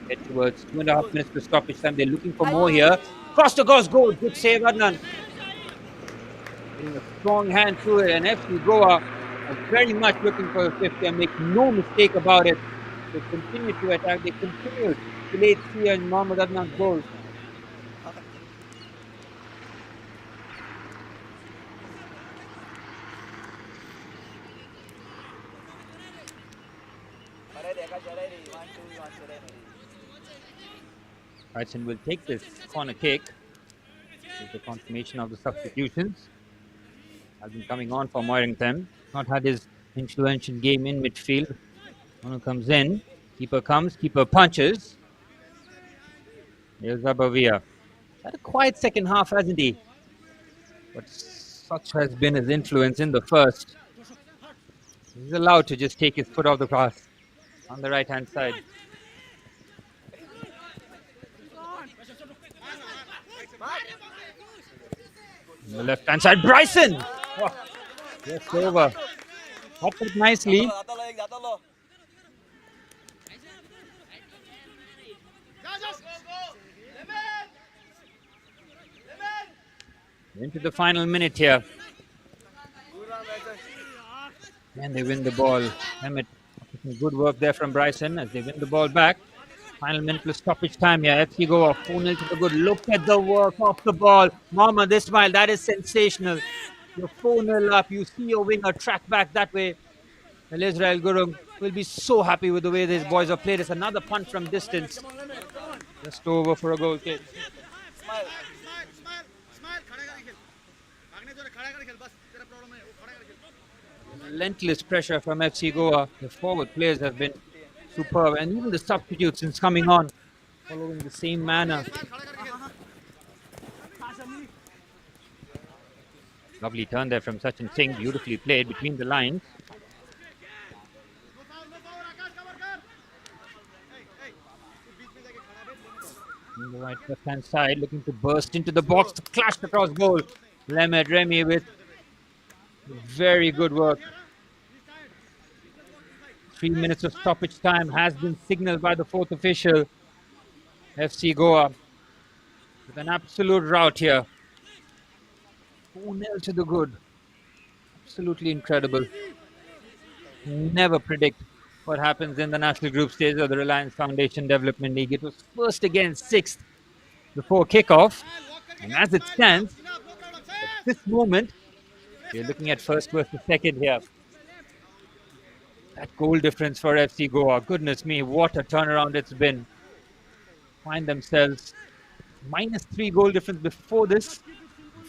Head towards 2.5 minutes to stoppage time. They're looking for more here. Crossed across goal. Good save, Adnan. Putting a strong hand through it, and FC Goa are very much looking for a fifth. And make no mistake about it. They continue to attack. They continue to lay fear in Mohammad Adnan's goal. Bryson will take this corner kick. With the confirmation of the substitutions. Has been coming on for Moirington. Not had his influential game in midfield. One comes in. Keeper comes. Keeper punches. Here's Abavia. Had a quiet second half, hasn't he? But such has been his influence in the first. He's allowed to just take his foot off the grass on the right-hand side. On the left-hand side, Bryson! Oh, just over. Popped it nicely. Into the final minute here. And they win the ball. Emmett, good work there from Bryson as they win the ball back. Final minute plus stoppage time here. FC Goa 4-0 to the good. Look at the work off the ball. Mohammad Ismail, that is sensational. You're 4-0 up. You see your winger track back that way. Well, Israel Gurung will be so happy with the way these boys have played. It's another punt from distance. Just over for a goal kick. Relentless pressure from FC Goa. The forward players have been superb, and even the substitutes since coming on, following the same manner. Lovely turn there from Sachin Singh, beautifully played between the lines. On the right left-hand side, looking to burst into the box, to clash across goal. Lemed Remy with very good work. 3 minutes of stoppage time has been signaled by the fourth official. FC Goa with an absolute rout here. 4-0 to the good. Absolutely incredible. Never predict what happens in the national group stage of the Reliance Foundation Development League. It was first against sixth before kickoff. And as it stands, at this moment, we're looking at first versus second here. That goal difference for FC Goa. Goodness me, what a turnaround it's been. Find themselves -3 goal difference before this.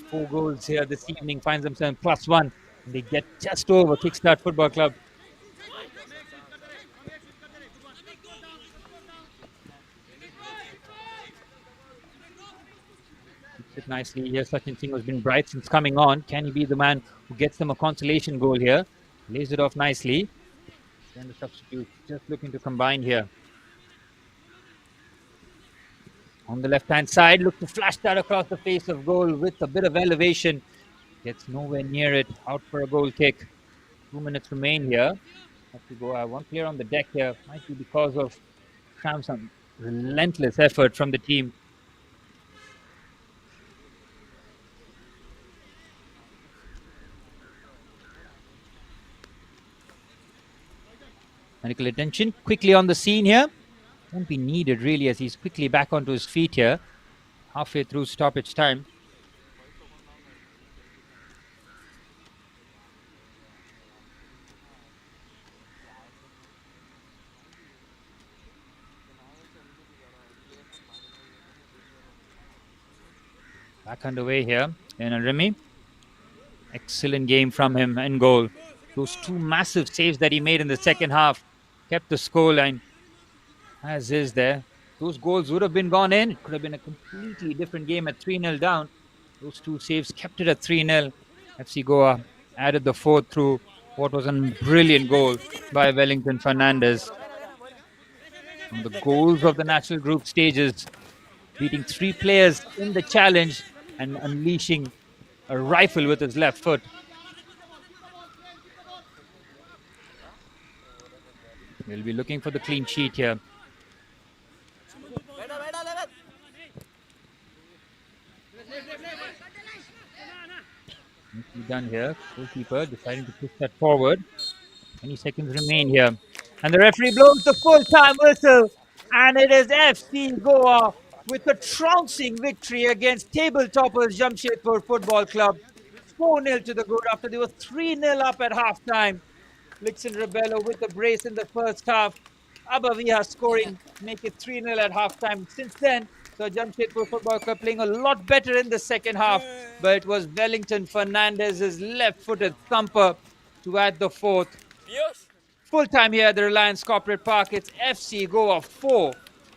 4 goals here this evening, finds themselves +1. And they get just over Kickstart Football Club. Keeps it nicely here. Sachin Singh has been bright since coming on. Can he be the man who gets them a consolation goal here? Lays it off nicely. Then the substitute just looking to combine here. On the left-hand side, look to flash that across the face of goal with a bit of elevation. Gets nowhere near it. Out for a goal kick. 2 minutes remain here. Have to go. One player on the deck here. Might be because of some relentless effort from the team. Medical attention quickly on the scene here. Won't be needed really, as he's quickly back onto his feet here. Halfway through stoppage time. Back underway here in Remy. Excellent game from him in goal. Those 2 massive saves that he made in the second half kept the scoreline as is there. Those goals would have been gone in. It could have been a completely different game at 3-0 down. Those 2 saves kept it at 3-0. FC Goa added the 4th through what was a brilliant goal by Wellington Fernandez. And the goals of the national group stages, beating 3 players in the challenge and unleashing a rifle with his left foot. We'll be looking for the clean sheet here. Nicely done here. Goalkeeper deciding to push that forward. 20 seconds remain here. And the referee blows the full-time whistle. And it is FC Goa with a trouncing victory against table toppers Jamshedpur Football Club. 4-0 to the good after they were 3-0 up at halftime. Lixon Rebello with the brace in the first half. Abaviha scoring, make it 3-0 at halftime. Since then, so Jamshedpur Football Club playing a lot better in the second half. But it was Wellington Fernandez's left-footed thumper to add the 4th. Full time here at the Reliance Corporate Park. It's FC Goa 4,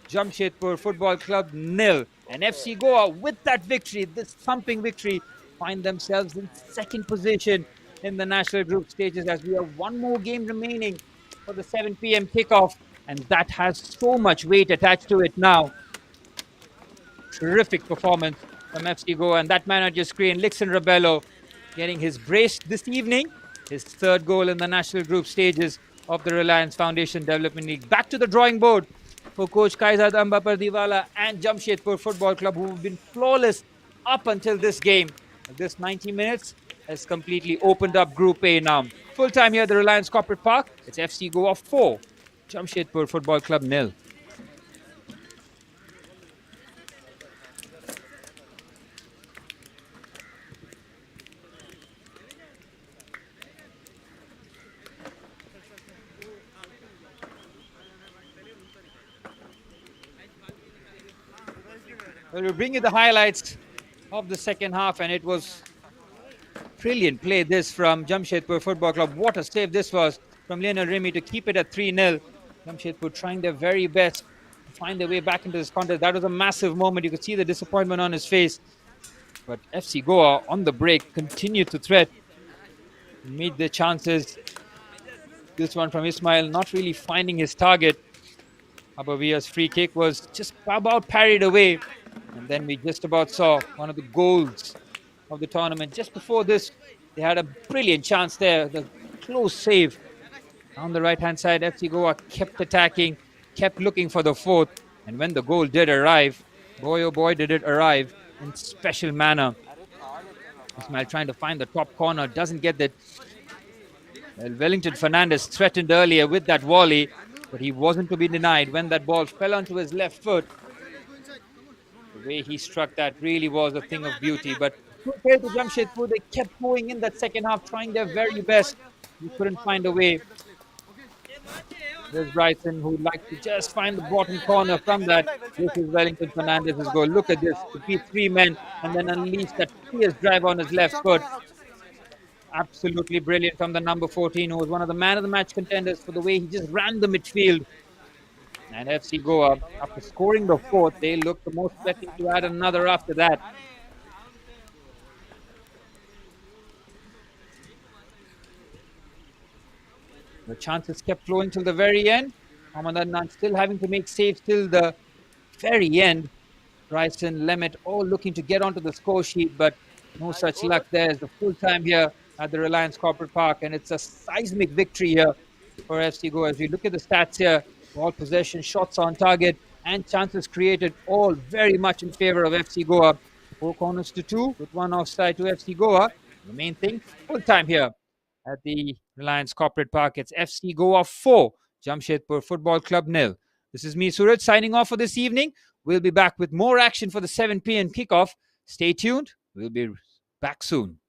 Jamshedpur Football Club 0. And FC Goa, with that victory, this thumping victory, find themselves in second position in the national group stages as we have 1 more game remaining for the 7 p.m. kickoff. And that has so much weight attached to it now. Terrific performance from FC Goa. And that man on your screen, Lixon Rebello, getting his brace this evening. His 3rd goal in the national group stages of the Reliance Foundation Development League. Back to the drawing board for Coach Kaizad Ambapardiwala and Jamshedpur Football Club, who have been flawless up until this game. This 90 minutes has completely opened up Group A now. Full time here at the Reliance Corporate Park. It's FC Goa 4, Jamshedpur Football Club 0. Well, we'll bring you the highlights of the second half, and it was Brilliant play this from Jamshedpur Football Club. What a save this was from Lionel Remy to keep it at 3-0. Jamshedpur trying their very best to find their way back into this contest. That was a massive moment. You could see the disappointment on his face. But FC Goa on the break continued to threat. Made their chances. This one from Ismail not really finding his target. Abavia's free kick was just about parried away. And then we just about saw one of the goals of the tournament. Just before this, they had a brilliant chance there. The close save on the right-hand side. FC Goa kept attacking, kept looking for the fourth. And when the goal did arrive, boy oh boy did it arrive in special manner. Ismail trying to find the top corner, doesn't get that. Well, Wellington Fernandez threatened earlier with that volley, but he wasn't to be denied when that ball fell onto his left foot. The way he struck that really was a thing of beauty. But compared to Jamshedpur, they kept going in that second half, trying their very best. He couldn't find a way. There's Bryson, who likes to just find the bottom corner from that. This is Wellington Fernandez's goal. Look at this. To beat three men and then unleash that fierce drive on his left foot. Absolutely brilliant from the number 14, who was one of the man of the match contenders for the way he just ran the midfield. And FC Goa, after scoring the fourth, they looked the most threatening to add another after that. The chances kept flowing till the very end. Mohammad Adnan still having to make saves till the very end. Bryson, Lemet, all looking to get onto the score sheet, but no such luck there. It's the full time here at the Reliance Corporate Park, and it's a seismic victory here for FC Goa. As we look at the stats here, ball possession, shots on target, and chances created, all very much in favor of FC Goa. 4 corners to 2, with 1 offside to FC Goa. The main thing, full time here at the Reliance Corporate Park. It's FC Goa 4, Jamshedpur Football Club 0. This is me, Suraj, signing off for this evening. We'll be back with more action for the 7 p.m. kickoff. Stay tuned. We'll be back soon.